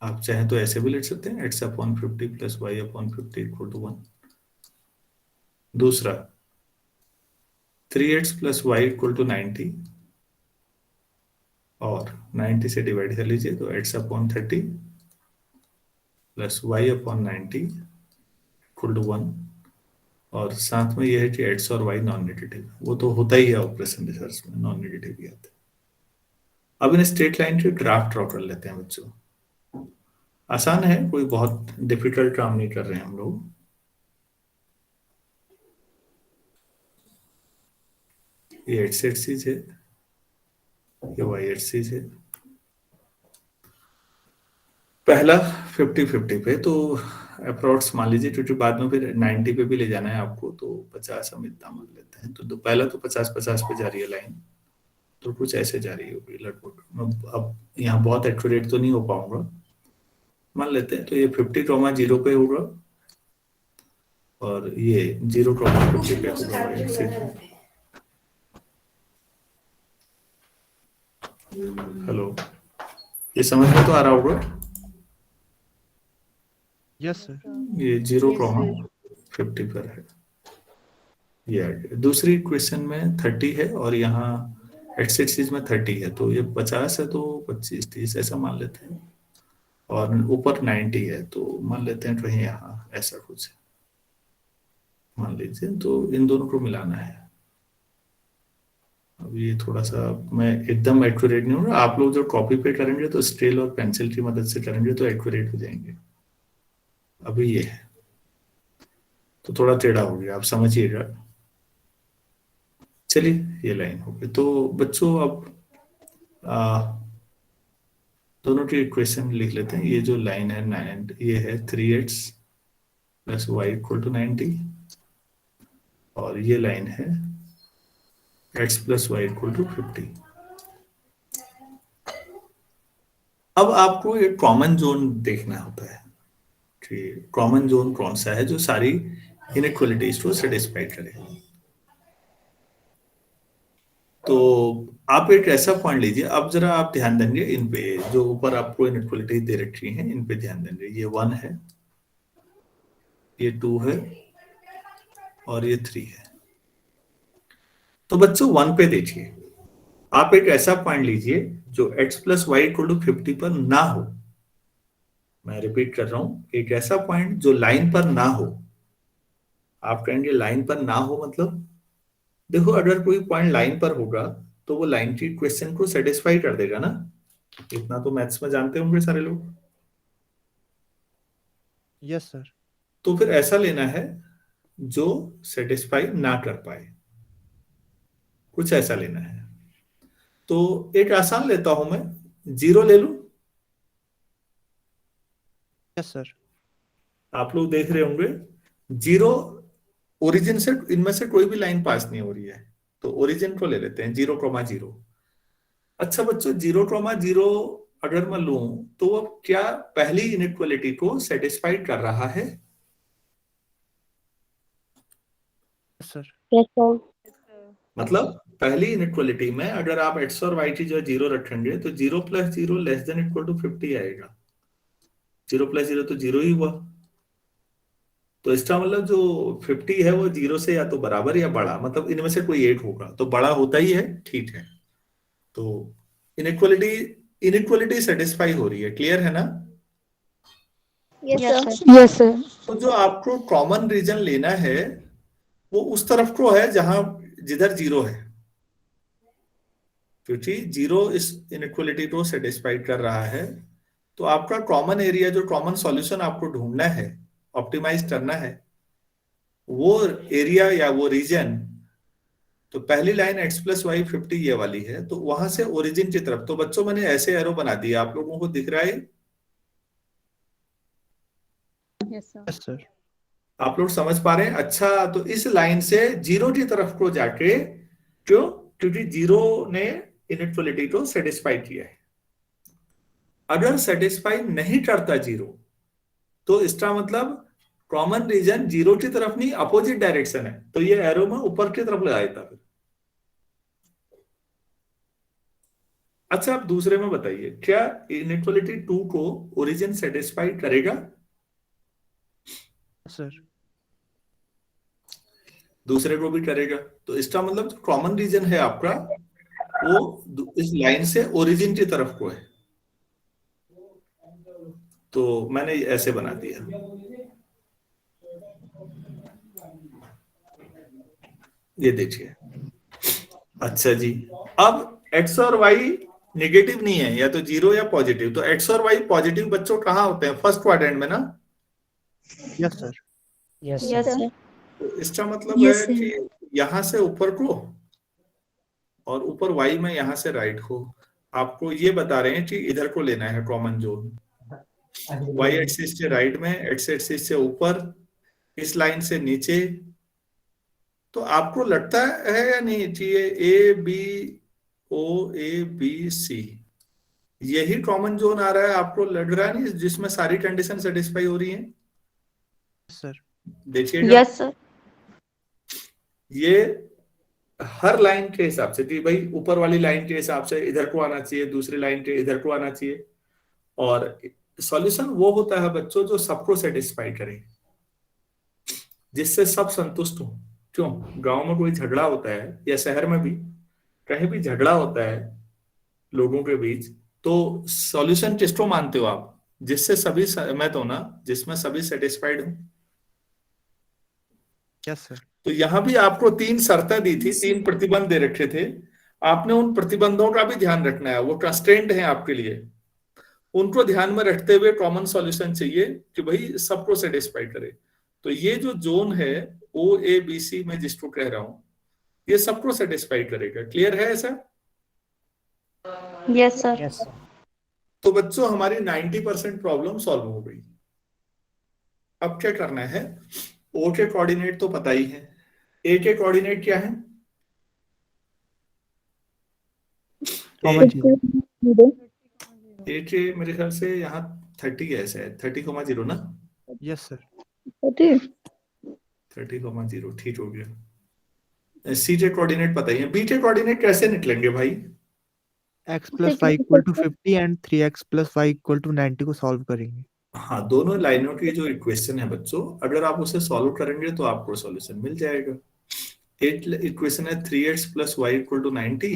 आप चाहें तो ऐसे भी लिख सकते हैं, x upon 50 plus y upon 50 equal to 1। दूसरा 3x plus y equal to 90, और 90 से डिवाइड कर लीजिए, तो x upon 30 plus y upon 90 equal to 1। और साथ में यह है कि x और y नॉन नेगेटिव, वो तो होता ही है ऑपरेशन रिसर्च में, नॉन नेगेटिव ही आता है। अब इन स्ट्रेट लाइन के ग्राफ ड्रॉ कर लेते हैं बच्चों। आसान है, कोई बहुत डिफिकल्ट काम नहीं कर रहे हैं हम लोग। ये x एक्सिस है, ये y एक्सिस है। पहला 50-50 पे, तो अप्रोक्स मान लीजिए, क्योंकि बाद में फिर 90 पे भी ले जाना है आपको, तो 50 हम इतना मान लेते हैं। तो पहला तो 50-50 पे जा रही है लाइन, तो कुछ ऐसे जा रही होगी लगभग। अब यहाँ बहुत एक्यूरेट तो नहीं हो पाऊंगा, मान लेते हैं। तो ये 50,0 पे होगा, और ये 0,50 पे होगा। हेलो, ये समझ में तो आ रहा होगा? Yes sir. ये 0,50 पर है। ये दूसरी इक्वेशन में 30 है, और यहाँ x एक्सिस में 30 है, तो ये 50 है, तो 25-30 ऐसा मान लेते हैं। और ऊपर 90 है, तो मान लेते हैं कहीं यहाँ ऐसा कुछ है, मान लीजिए। तो इन दोनों को मिलाना है। अब ये थोड़ा सा मैं एकदम एक्यूरेट नहीं हूँ, आप लोग जो कॉपी पे करेंगे तो स्केल और पेंसिल की मदद से करेंगे तो एक्यूरेट हो जाएंगे। अभी ये है तो थोड़ा टेढ़ा हो गया, आप समझिएगा। चलिए, ये लाइन हो गई। तो बच्चों अब दोनों की इक्वेशन लिख लेते हैं। ये जो लाइन है 9, ये है 3x plus y equal to 90, और ये लाइन है x plus y equal to 50। अब आपको एक कॉमन जोन देखना होता है कि कॉमन जोन कौन सा है जो सारी इनइक्वालिटीज को सेटिस्फाई करे। तो आप एक ऐसा पॉइंट लीजिए। अब जरा आप ध्यान देंगे इन पे, जो ऊपर आपको इनइक्वालिटी दे रखी है, इन पे ध्यान देंगे। ये 1 है, ये 2 है, और ये 3 है। तो बच्चों 1 पे देखिए, आप एक ऐसा पॉइंट लीजिए जो x plus y equal to 50 पर ना हो। मैं रिपीट कर रहा हूं, एक ऐसा पॉइंट जो लाइन पर ना हो। आप कहेंगे लाइन पर ना हो मतलब, देखो अगर कोई पॉइंट लाइन पर होगा तो वो लाइन की इक्वेशन को सेटिस्फाई कर देगा ना। इतना तो मैथ्स में जानते होंगे सारे लोग। Yes sir. तो फिर ऐसा लेना है जो सेटिस्फाई ना कर पाए, कुछ ऐसा लेना है। तो एक आसान लेता हूं मैं, 0 ले लूं। Yes sir. आप लोग देख रहे होंगे 0 ओरिजिन से, इनमें से कोई भी लाइन पास नहीं हो रही है, तो ओरिजिन को ले लेते हैं 0,0। अच्छा बच्चों, 0,0 अगर मैं लूं तो वो क्या पहली इनइक्वालिटी को सेटिस्फाई कर रहा है? Yes sir. Yes, sir. मतलब पहली इनइक्वालिटी में अगर आप x और y की जो 0 रखेंगे तो 0 plus 0 less than equal to 50 आएगा। 0 प्लस 0 तो 0 ही हुआ। तो इसका मतलब जो 50 है वो 0 से या तो बराबर या बड़ा, मतलब इनमें से कोई एक होगा, तो बड़ा होता ही है। ठीक है, तो इनइक्वालिटी इनइक्वालिटी सेटिस्फाई हो रही है। क्लियर है ना? Yes, sir. Yes, sir. तो जो आपको कॉमन रीजन लेना है वो उस तरफ को है जहां जिधर 0 है, क्योंकि 0 इस इनइक्वालिटी को सेटिस्फाई कर रहा है। तो आपका कॉमन एरिया, जो कॉमन सॉल्यूशन आपको ढूंढना है, ऑप्टिमाइज करना है, वो एरिया या वो रीजन तो पहली लाइन x प्लस वाई 50 ये वाली है, तो वहां से ओरिजिन की तरफ। तो बच्चों मैंने ऐसे एरो बना दिया, आप लोगों को दिख रहा है? Yes, sir. Yes, sir. आप लोग समझ पा रहे हैं? अच्छा, तो इस लाइन से जीरो की तरफ को जाके, क्यों? क्योंकि जीरो ने इनइक्वालिटी को सेटिस्फाई किया है। अगर सेटिस्फाई नहीं करता जीरो, तो इसका मतलब कॉमन रीजन जीरो की तरफ नहीं, अपोजिट डायरेक्शन है, तो ये एरो में ऊपर की तरफ लगा देता फिर। अच्छा, आप दूसरे में बताइए, क्या इनइक्वालिटी 2 को ओरिजिन सेटिस्फाई करेगा? Yes, sir. दूसरे को भी करेगा। तो इसका मतलब कॉमन रीजन है आपका, वो इस लाइन से ओरिजिन की तरफ को है। तो मैंने ऐसे बना दिया। ये देखिए। अच्छा जी, अब x और y नेगेटिव नहीं है, या तो जीरो या पॉजिटिव। तो x और y पॉजिटिव बच्चों कहाँ होते हैं? फर्स्ट क्वाड्रेंट में ना। Yes, sir. Yes, sir. तो इसका मतलब है कि यहां से ऊपर को, और ऊपर y में यहां से राइट को। आपको ये बता रहे हैं कि इधर को लेना है कॉमन जोन। y एक्सिस से राइट में, x एक्सिस से ऊपर, इस लाइन से नीचे। तो आपको लगता है या नहीं कि ये A B O A B C, यही कॉमन जोन आ रहा है? आपको लग रहा नहीं जिसमें सारी कंडीशन सेटिस्फाई हो रही हैं? Yes, sir. देखिएगा। Yes, sir. ये हर लाइन के हिसाब से, कि भाई ऊपर वाली लाइन के हिसाब से इधर को आना चाहिए, दूसरी लाइन के इधर को आना चाहिए। और सॉल्यूशन वो होता है बच्चों जो सबको सेटिस्फाई करे, जिससे सब संतुष्ट हो। क्यों? गांव में कोई झगड़ा होता है, या शहर में भी कहीं भी झगड़ा होता है लोगों के बीच, तो सॉल्यूशन किसको मानते हो आप? जिससे सभी सहमत हो ना, जिसमें सभी सेटिस्फाइड हो। Yes, sir. तो यहां भी आपको 3 शर्तें दी थी, 3 प्रतिबंध दे रखे थे। आपने उन प्रतिबंधों का भी ध्यान रखना है, वो कंस्ट्रेंट है आपके लिए। उनको ध्यान में रखते हुए कॉमन सॉल्यूशन चाहिए कि भाई सबको सेटिस्फाई करे। तो ये जो जोन है ओ ए बी सी में जिसको कह रहा हूं, ये सबको सेटिस्फाई करेगा। क्लियर है ऐसा? Yes, sir. तो बच्चों हमारी 90% प्रॉब्लम सॉल्व हो गई। अब क्या करना है? ओ के कोऑर्डिनेट तो पता ही है, ए के कोऑर्डिनेट क्या है? Comma zero. ए के मेरे ख्याल से यहाँ 30 ऐसे है, 30,0 ना। Yes, sir. 30,0 ठीक हो गया। सी के कोऑर्डिनेट पता ही है। बी के कोऑर्डिनेट कैसे निकलेंगे भाई? X plus y equal to 50 and 3x plus y equal to 90 को सॉल्व करेंगे। हाँ, दोनों लाइनों की जो इक्वेशन है बच्चों, अगर आप उसे सॉल्व करेंगे तो आपको सॉल्यूशन मिल जाएगा। एक इक्वेशन है 3x plus y equal to 90,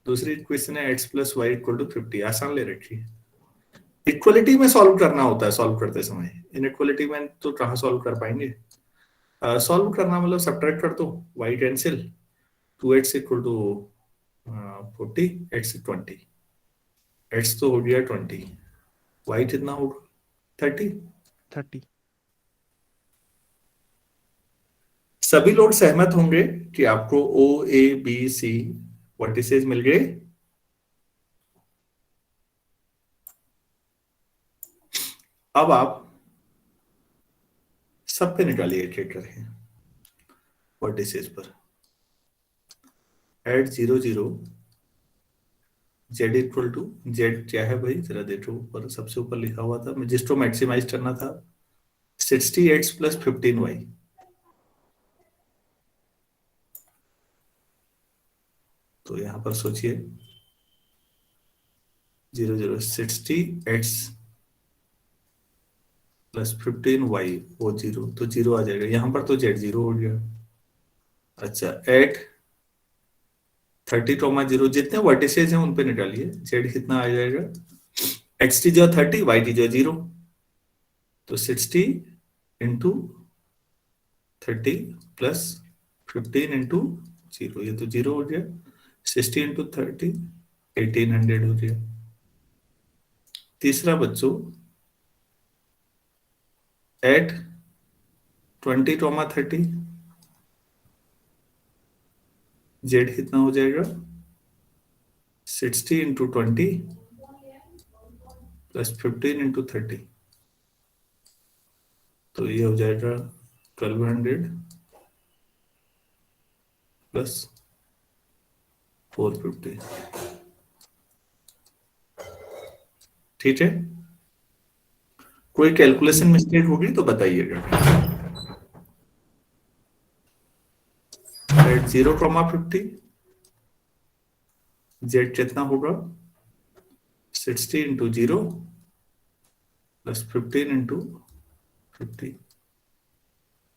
दूसरी इक्वेशन है x plus y equal to 50। आसान ले रखी है। इक्वलिटी में सॉल्व करना होता है सॉल्व करते समय, इनइक्वलिटी में तो कहाँ सॉल्व कर पाएंगे। सॉल्व करना मतलब सब्ट्रैक्ट कर दो, y cancel, 2x equal to 40, x 20, x तो हो गया 20, y कितना होगा? 30। 30. सभी लोग सहमत होंगे कि आपको ओ ए बी सी वर्टिसेस मिल गए। अब आप सब पे निकालिए चेक करें वर्टिसेस पर। At 0 0 z equal to, z क्या है भाई जरा देखो, ऊपर सबसे ऊपर लिखा हुआ था, मैं जिसको मैक्सिमाइज करना था, 60x प्लस 15y। तो यहां पर सोचिए 0 0 60x प्लस 15y, वो जीरो, तो जीरो आ जाएगा यहां पर, तो जेड जीरो हो गया। अच्छा, एट 30,0 जितने वर्टिसेज हैं उन पे निकालिए, जेड कितना आ जाएगा? एक्स की जो 30, वाई की जो 0, तो 60 इंटू 30 प्लस 15 इंटू 0, ये तो 0 हो गया। 60 इंटू 30, 1800 हो गया। तीसरा बच्चों, एट 20, 30, जेड कितना हो जाएगा 60 इंटू 20 प्लस 15 इंटू 30, तो ये हो जाएगा 1200 प्लस 450। ठीक है, कोई कैलकुलेशन मिस्टेक होगी तो बताइएगा। एट 0,50 जेड कितना होगा 60 इंटू 0 प्लस 15 इंटू 50,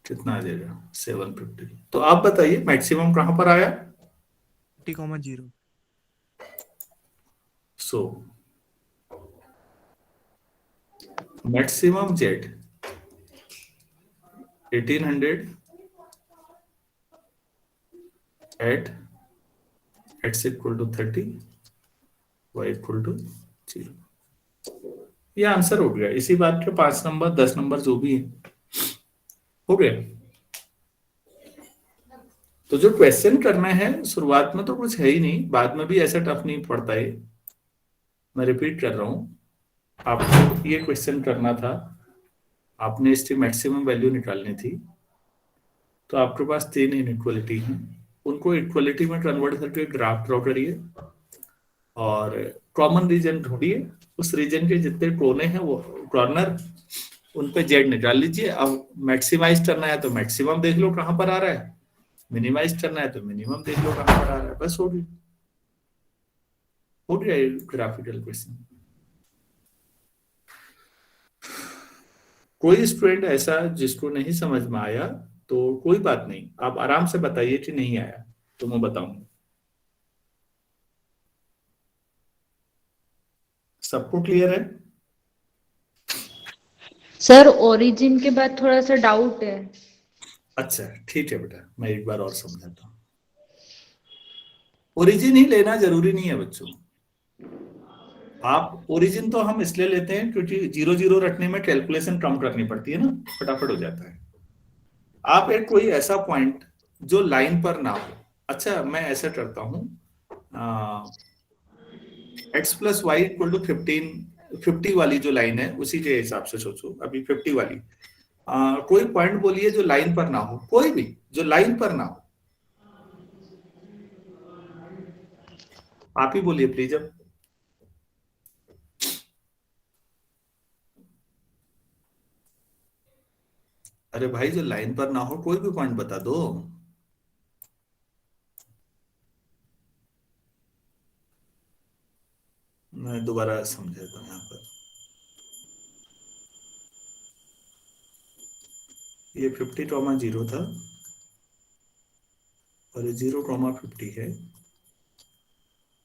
कितना आ जाएगा 750। तो आप बताइए मैक्सिमम कहां पर आया? 50,0। So maximum Z 1800 at x equal to 30, y equal to 0। ये आंसर हो गया। इसी बात के 5 नंबर 10 नंबर जो भी है हो गया। तो जो क्वेश्चन करना है शुरुआत में तो कुछ है ही नहीं, बाद में भी ऐसा टफ नहीं पड़ता है। मैं रिपीट कर रहा हूं, आपको ये क्वेश्चन करना था, आपने इसकी मैक्सिमम वैल्यू निकालनी थी। तो आपके पास 3 इनइक्वालिटी हैं, उनको इक्वलिटी में कन्वर्ट करके ग्राफ ड्रॉ करिए और कॉमन रीजन ढूंढिए। उस रीजन के जितने कोने हैं वो कॉर्नर, उन पे जेड निकाल लीजिए। अब मैक्सिमाइज करना है तो मैक्सिमम देख लो कहां पर आ रहा है, मिनिमाइज करना है तो मिनिमम देख लो कहां पर आ रहा है। बस हो गया ग्राफिकल क्वेश्चन। कोई स्टूडेंट ऐसा जिसको नहीं समझ में आया तो कोई बात नहीं, आप आराम से बताइए कि नहीं आया तो मैं बताऊंगा। सबको क्लियर है? सर ओरिजिन के बाद थोड़ा सा डाउट है। अच्छा ठीक है बेटा, मैं एक बार और समझाता हूँ। ओरिजिन ही लेना जरूरी नहीं है बच्चों। आप ओरिजिन तो हम इसलिए लेते हैं क्योंकि 0 0 रखने में कैलकुलेशन कम करनी पड़ती है ना, फटाफट हो जाता है। आप एक कोई ऐसा पॉइंट जो लाइन पर ना हो, अच्छा मैं ऐसा करता हूं, x plus y equal to 50 वाली जो लाइन है उसी के हिसाब से सोचो। अभी 50 वाली कोई पॉइंट बोलिए जो लाइन पर ना हो, कोई भी जो लाइन पर ना हो, आप ही बोलिए प्लीज। अब अरे भाई जो लाइन पर ना हो कोई भी पॉइंट बता दो। मैं दोबारा समझाता हूं। यहाँ पर ये 50,0 था और ये 0,50 है,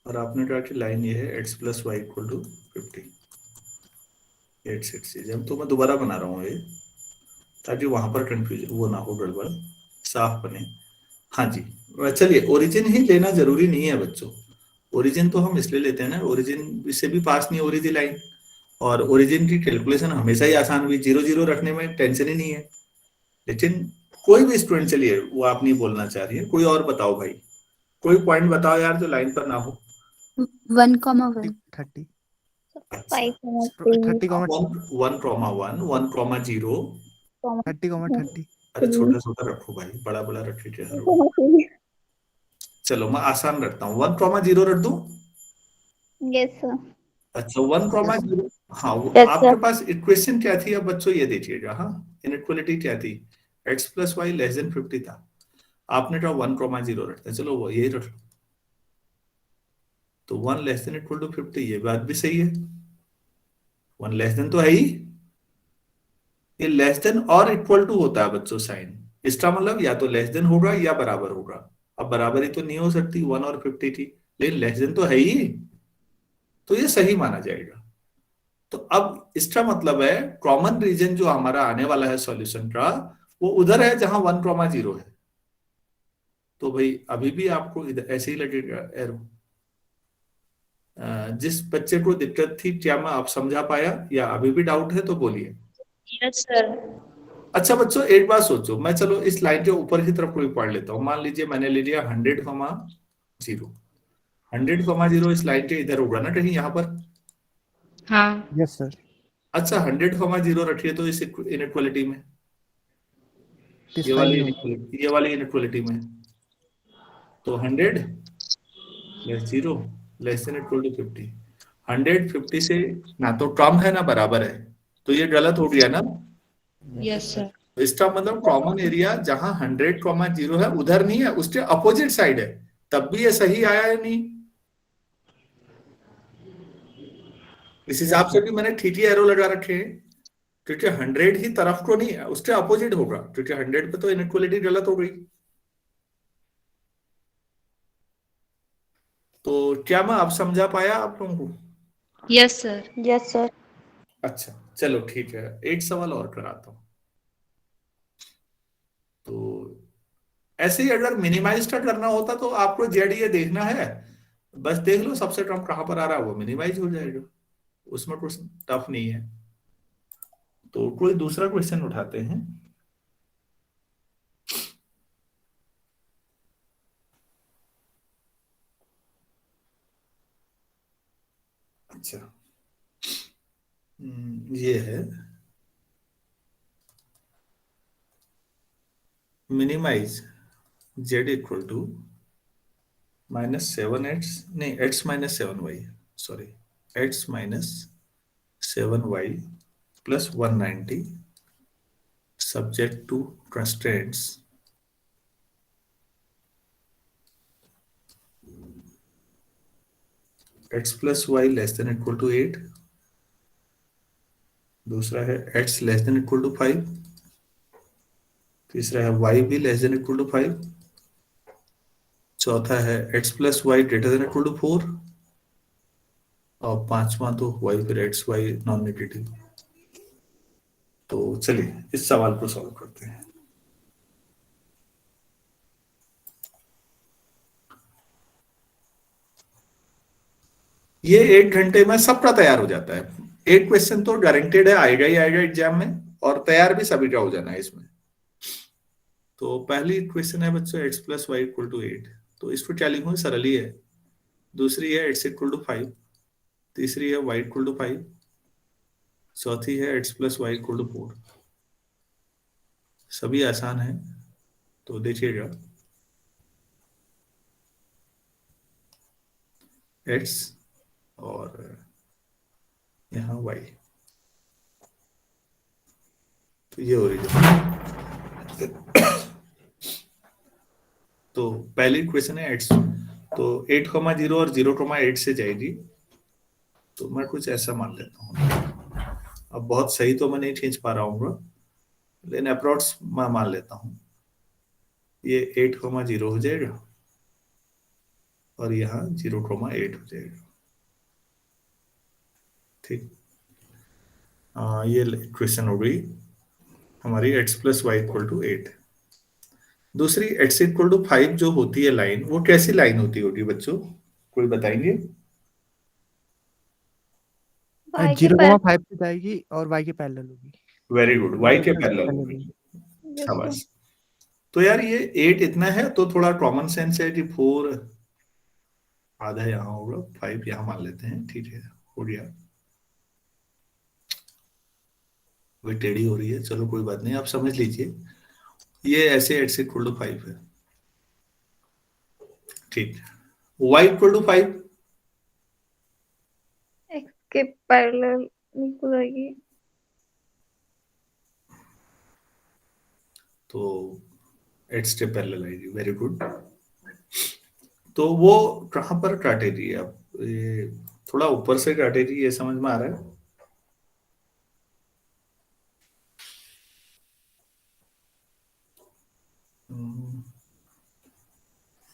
और आपने कहा कि लाइन ये है x plus y equal to 50, 860। जब तो मैं दोबारा बना रहा हूँ ये, ताकि वहां पर कंफ्यूजन वो ना हो, गड़बड़ साफ बने। हाँ जी, चलिए ओरिजिन ही लेना जरूरी नहीं है बच्चों। ओरिजिन तो हम इसलिए लेते हैं ना, ओरिजिन से भी पास नहीं हो रही थी लाइन, और ओरिजिन की कैलकुलेशन हमेशा ही आसान हुई, 0 0 रखने में टेंशन ही नहीं है। लेकिन कोई भी स्टूडेंट, चलिए वो आप नहीं बोलना चाह रही है, कोई और बताओ भाई, कोई पॉइंट बताओ यार जो लाइन पर ना हो। 1,1 30 5,3 1,1 1,0 30,30 अरे छोटा छोटा रखो भाई, बड़ा बड़ा रखे के हर। चलो मैं आसान रखता हूँ, 1,0 रख दूं? Yes sir. अच्छा 1,0, हाँ Yes, आपके sir. पास इक्वेशन क्या थी अब बच्चों ये देखिएगा। हाँ इनइक्वालिटी क्या थी, x plus y less than 50 था, आपने कहा 1,0 रखते हैं, चलो वो यही रख लो। तो 1 लेस देन इक्वल टू 50, ये बात भी सही है, 1 लेस देन तो है ही। ये लेस देन और इक्वल टू होता है बच्चों साइन, इसका मतलब या तो लेस देन होगा या बराबर होगा। अब बराबरी तो नहीं हो सकती, 1 और 50 थी, लेकिन लेस देन तो है ही, तो ये सही माना जाएगा। तो अब इसका मतलब है कॉमन रीजन जो हमारा आने वाला है सॉल्यूशन का, वो उधर है जहां 1,0 है। तो भाई अभी भी आपको इधर ऐसे ही लगेगा एरो। जिस बच्चे को दिक्कत थी, क्या मैं आप समझा पाया या अभी भी डाउट है तो बोलिए। Yes sir. अच्छा बच्चों एक बात सोचो, मैं चलो इस लाइन के ऊपर की तरफ कोई पढ़ लेता हूँ। मान लीजिए मैंने ले लिया 100,0, 100,0 इस लाइन के इधर होगा ना कहीं यहाँ पर। हाँ यस सर। अच्छा 100,0 रखिए तो इस इनइक्वालिटी में, दिस ये साइन वाली में होगा। इनइक्वालिटी, ये वाली इनइक्वालिटी में, तो 100 less 0 less than equal to 50। 150 से ना तो कम है ना बराबर है, तो ये गलत हो गया ना। Yes sir. तो इसका मतलब कॉमन एरिया जहां 100,0 है उधर नहीं है, उसके अपोजिट साइड है, तब भी ये सही आया है नहीं। इस हिसाब यस से सर। भी मैंने ठीक ही एरो लगा रखे हैं, क्योंकि 100 ही तरफ को नहीं है, उसके अपोजिट होगा, क्योंकि 100 पे तो इनइक्वालिटी गलत हो गई। तो क्या मैं अब समझा पाया आप लोगों को? Yes sir. Yes, sir. अच्छा चलो ठीक है, एक सवाल और कराता हूं। तो ऐसे ही अगर मिनिमाइज का करना होता तो आपको जेड ये देखना है, बस देख लो सबसे कम कहां पर आ रहा है, वो मिनिमाइज हो जाएगा, उसमें कुछ टफ नहीं है। तो कोई दूसरा क्वेश्चन उठाते हैं। अच्छा ये है minimise Z equal to -7x, नहीं x-7y, sorry x-7y plus 190 subject to constraints x plus y less than equal to 8, दूसरा है x less than equal to 5, तीसरा है y भी लेस देन इक्वल टू 5, चौथा है x plus y greater than equal to 4, और पांचवा तो y फिर x y नॉन नेगेटिव। तो चलिए इस सवाल को सॉल्व करते हैं। ये 1 घंटे में सबका तैयार हो जाता है, एक क्वेश्चन तो गारंटेड है आएगा ही आएगा एग्जाम में, और तैयार भी सभी का हो जाना है इसमें। तो पहली क्वेश्चन है बच्चों x plus y equal to 8, तो इसको क्या लिखूं, सरल ही है। दूसरी है x इक्वल टू 5, तीसरी है y इक्वल टू 5, चौथी है x plus y equal to 4। सभी आसान है, तो देखिएगा x और यहाँ y, तो ये ओरिजिन। तो पहली क्वेश्चन है x, तो 8,0 और 0,8 से जाएगी, तो मैं कुछ ऐसा मान लेता हूँ। अब बहुत सही तो मैं नहीं खींच पा रहा हूँ, लेकिन अप्रोक्स मैं मान लेता हूँ। ये 8,0 हो जाएगा और यहाँ 0,8 हो जाएगा, ठीक। ये क्वेश्चन हो गई हमारी x plus y equal to 8। दूसरी x इक्वल टू 5 जो होती है लाइन, वो कैसी लाइन होगी बच्चों, कोई बताएंगे? Y के 0,5 पे जाएगी और y के पैरेलल होगी। वेरी गुड, y के पैरेलल पैरेलल होगी, होगी। Yes, शाबाश। sir. तो यार ये 8 इतना है, तो थोड़ा कॉमन सेंस है कि 4 आधा यहाँ होगा, 5 यहाँ मान लेते हैं, ठीक है, हो गया। वही टेढ़ी हो रही है, चलो कोई बात नहीं, आप समझ लीजिए ये ऐसे x इक्वल टू 5 है, ठीक। y इक्वल टू 5, X के पैरेलल बिल्कुल आएगी। तो x के पैरेलल आएगी, वेरी गुड। तो वो कहाँ पर काटेगी, अब ये थोड़ा ऊपर से काटेगी, ये समझ में आ रहा है।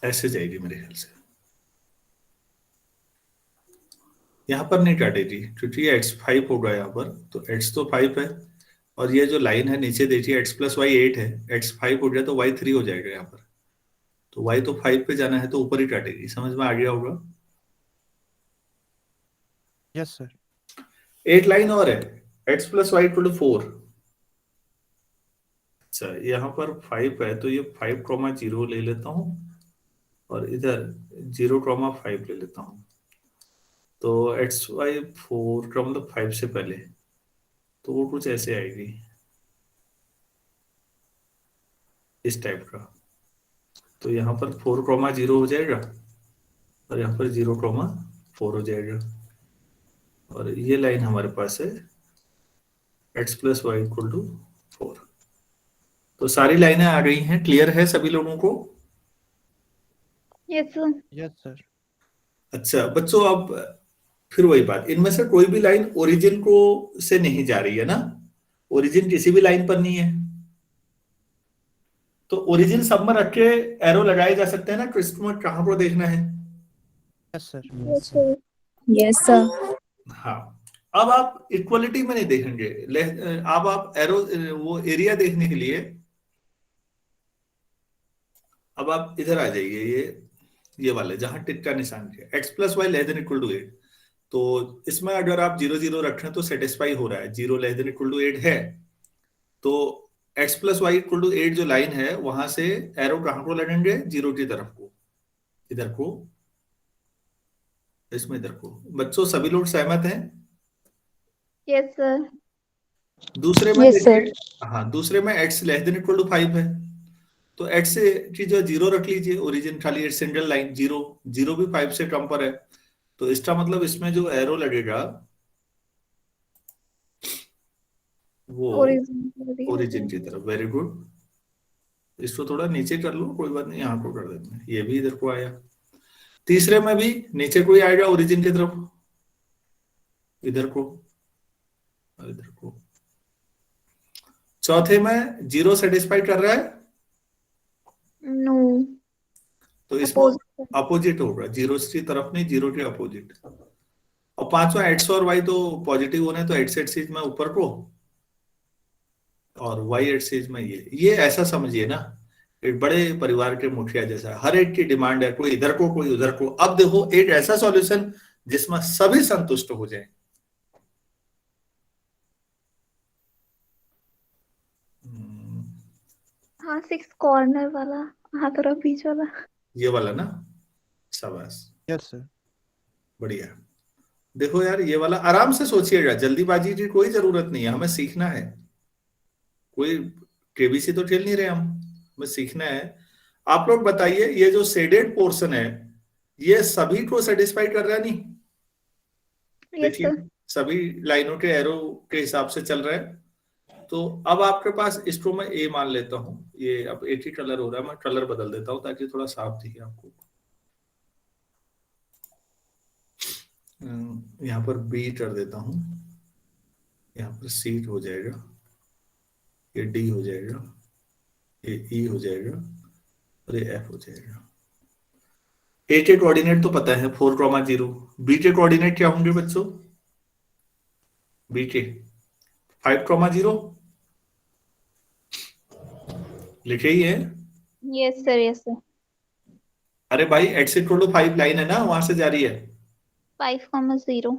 ऐसे जाएगी मेरे ख्याल से, यहाँ पर नहीं काटेगी, क्योंकि ये x5 होगा यहाँ पर, तो x तो 5 है, और ये जो लाइन है नीचे देखिए x प्लस वाई 8 है, x5 हो गया तो y3 हो जाएगा यहाँ पर, तो y तो 5 पे जाना है, तो ऊपर ही काटेगी, समझ में आ गया होगा। Yes sir. एक लाइन और है, x plus y equal to 4, अच्छा, यहाँ पर 5 है तो ये 5,0 ले लेता हूँ और इधर 0,5 ले लेता हूँ। तो XY4 का मतलब 5 से पहले, तो वो कुछ ऐसे आएगी, इस टाइप का। तो यहाँ पर 4,0 हो जाएगा और यहाँ पर 0,4 हो जाएगा। और ये लाइन हमारे पास है x+y = 4। तो सारी लाइनें आ गई हैं, क्लियर है सभी लोगों को? Yes sir. Yes sir. अच्छा बच्चों, अब फिर वही बात, इनमें से कोई भी लाइन ओरिजिन को से नहीं जा रही है ना, ओरिजिन किसी भी लाइन पर नहीं है। तो ओरिजिन सब में रख के एरो लगाए जा सकते हैं ना, क्रिस्टमर कहाँ को देखना है। Yes sir. Yes sir. Yes sir. हाँ, अब आप इक्वलिटी में नहीं देखेंगे, अब आप एरो वो एरिया देखने के लिए अब आप इधर आ जाइए, ये वाले जहां टिक का निशान है, x+y <= 8। तो इसमें अगर आप 0 0 रखें तो सेटिस्फाई हो रहा है, 0 <= 8 है। तो x+y = 8 जो लाइन है वहां से एरो कहां को लगेंगे, 0 की तरफ को, इधर को, इसमें इधर को। बच्चों सभी लोग सहमत हैं? Yes sir. दूसरे में यस सर। देखिए, हाँ दूसरे में x <= 5 है, तो x की जो 0 रख लीजिए, ओरिजिन खाली एक सिंगल लाइन 0, 0 भी 5 से कम पर है। तो इसका मतलब इसमें जो एरो लगेगा वो ओरिजिन की तरफ। वेरी गुड, इसको थोड़ा नीचे कर लो, कोई बात नहीं, यहाँ को कर देते हैं, ये भी इधर को आया। तीसरे में भी नीचे कोई आएगा ओरिजिन की तरफ, इधर को, इधर को। चौथे में 0 सेटिस्फाई कर रहा है, नो। तो इसमें अपोजिट होगा, 0 की तरफ नहीं, 0 के अपोजिट। और पांचवा एक्स और वाई तो पॉजिटिव होने, तो एक्स एक्सिस में ऊपर को और वाई एक्सिस में ये ऐसा समझिए ना, एक बड़े परिवार के मुखिया जैसा, हर एक की डिमांड है, कोई इधर को कोई उधर को। अब देखो एक ऐसा सॉल्यूशन जिसमें सभी संतुष्ट हो जाए। हाँ 6 कॉर्नर वाला, हाँ थोड़ा बीच वाला। ये वाला ना, शाबाश, यस सर। बढ़िया। देखो यार, ये वाला आराम से सोचिएगा, जल्दीबाजी की कोई जरूरत नहीं है, हमें सीखना है। कोई केबीसी तो खेल नहीं रहे हम, हमें सीखना है। आप लोग बताइए, ये जो शेडेड पोर्शन है ये सभी को सेटिस्फाई कर रहा है? नहीं, यस देखिए सर। सभी लाइनों के एरो के हिसाब से चल रहा है। तो अब आपके पास इसको मैं ए मान लेता हूं, ये अब एक ही कलर हो रहा है, मैं कलर बदल देता हूं ताकि थोड़ा साफ दिखे आपको। यहाँ पर बी कर देता हूं, यहाँ पर सी हो जाएगा, ये डी हो जाएगा, ये ई हो जाएगा और ये एफ हो जाएगा। ए के कोऑर्डिनेट तो पता है 4,0, बी के कोऑर्डिनेट क्या होंगे बच्चों? बी के 5,0 लिखे ही है। Yes sir. Yes sir. अरे भाई x = 5 लाइन है ना, वहां से जा रही है। 5,0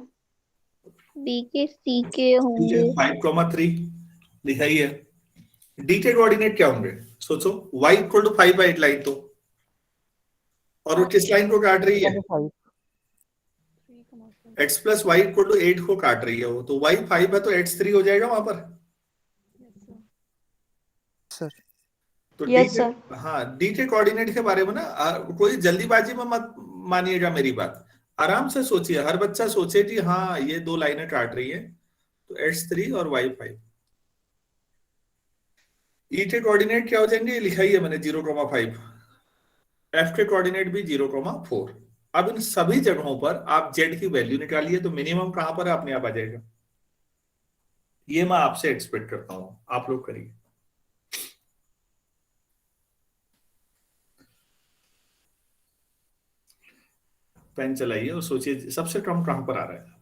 बी के सी के ठीक है, होंगे। 5,3 लिखा ही है। डी के कोऑर्डिनेट क्या होंगे सोचो, y = 5 है एक लाइन तो, और वो किस लाइन को काट रही है? x+y = 8 को काट रही है वो, तो y 5 है तो x3 हो जाएगा वहां पर। सर। तो यस सर। हाँ डी के कोऑर्डिनेट के बारे में ना कोई जल्दीबाजी में मत मानिएगा मेरी बात, आराम से सोचिए, हर बच्चा सोचे कि हाँ ये दो लाइनें काट रही है, तो x3 और y5। ई के कोऑर्डिनेट क्या हो जाएंगे, लिखा ही है मैंने 0,5। एफ के कोऑर्डिनेट भी 0,4। अब इन सभी जगहों पर आप जेड की वैल्यू निकालिए, तो मिनिमम कहां पर है अपने आप आ जाएगा। ये मैं आपसे एक्सपेक्ट करता हूं, आप लोग करिए। पेन चलाइए और सोचिए सबसे कम कहां पर आ रहा है।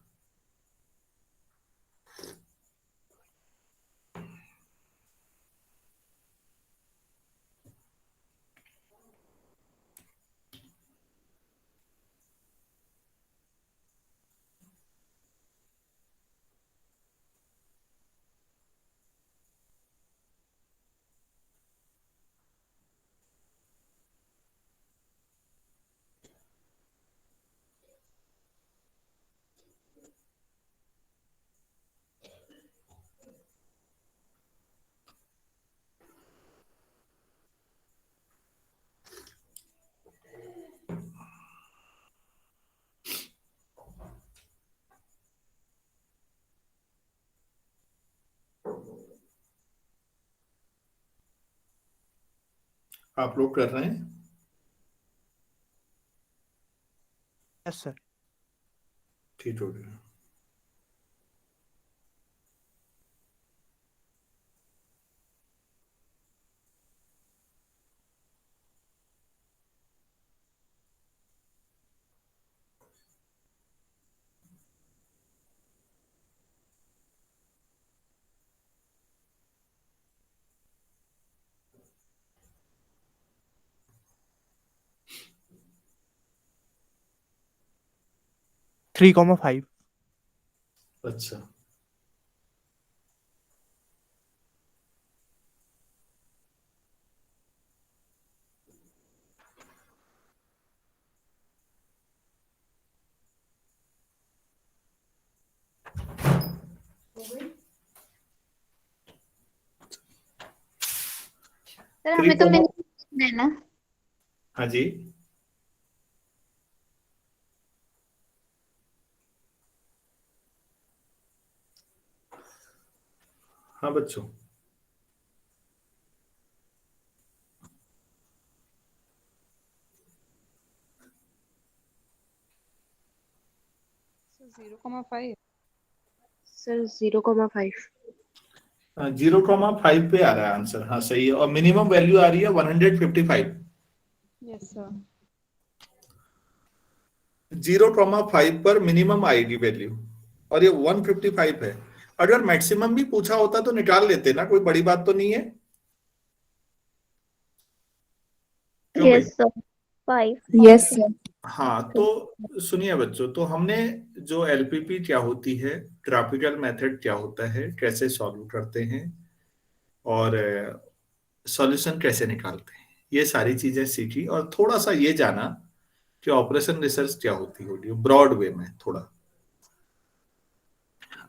आप लोग कर रहे हैं? Yes sir. ठीक हो गया। Three comma five. अच्छा, सर हमें तो 3, मिनिमम है ना। हाँ जी, हाँ बच्चों, जीरो कॉमा फाइव। सर 0,5। 0,5 पे आ रहा है आंसर। हाँ सही है, और मिनिमम वैल्यू आ रही है 155। Yes sir. 0,5 पर मिनिमम आएगी वैल्यू, और ये 155 है। अगर मैक्सिमम भी पूछा होता तो निकाल लेते ना, कोई बड़ी बात तो नहीं है। क्यों भाई? Yes sir 5। Yes sir. हाँ तो सुनिए बच्चों, तो हमने जो एलपीपी क्या होती है, ग्राफिकल मेथड क्या होता है, कैसे सॉल्व करते हैं, और सॉल्यूशन कैसे निकालते हैं, ये सारी चीजें सीखी, और थोड़ा सा ये जाना कि ऑपरेशन रिसर्च क्या होती होगी ब्रॉड वे में थोड़ा।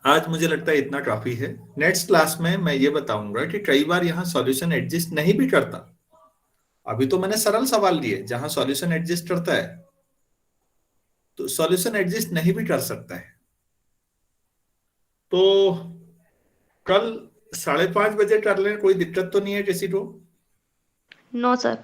आज मुझे लगता है इतना काफी है। नेक्स्ट क्लास में मैं ये बताऊंगा कि कई बार यहाँ सॉल्यूशन एडजस्ट नहीं भी करता। अभी तो मैंने सरल सवाल लिए जहां सॉल्यूशन एडजस्ट करता है, तो सॉल्यूशन एडजस्ट नहीं भी कर सकता है। तो कल 5:30 बजे कर लें, कोई दिक्कत तो नहीं है किसी को? No sir.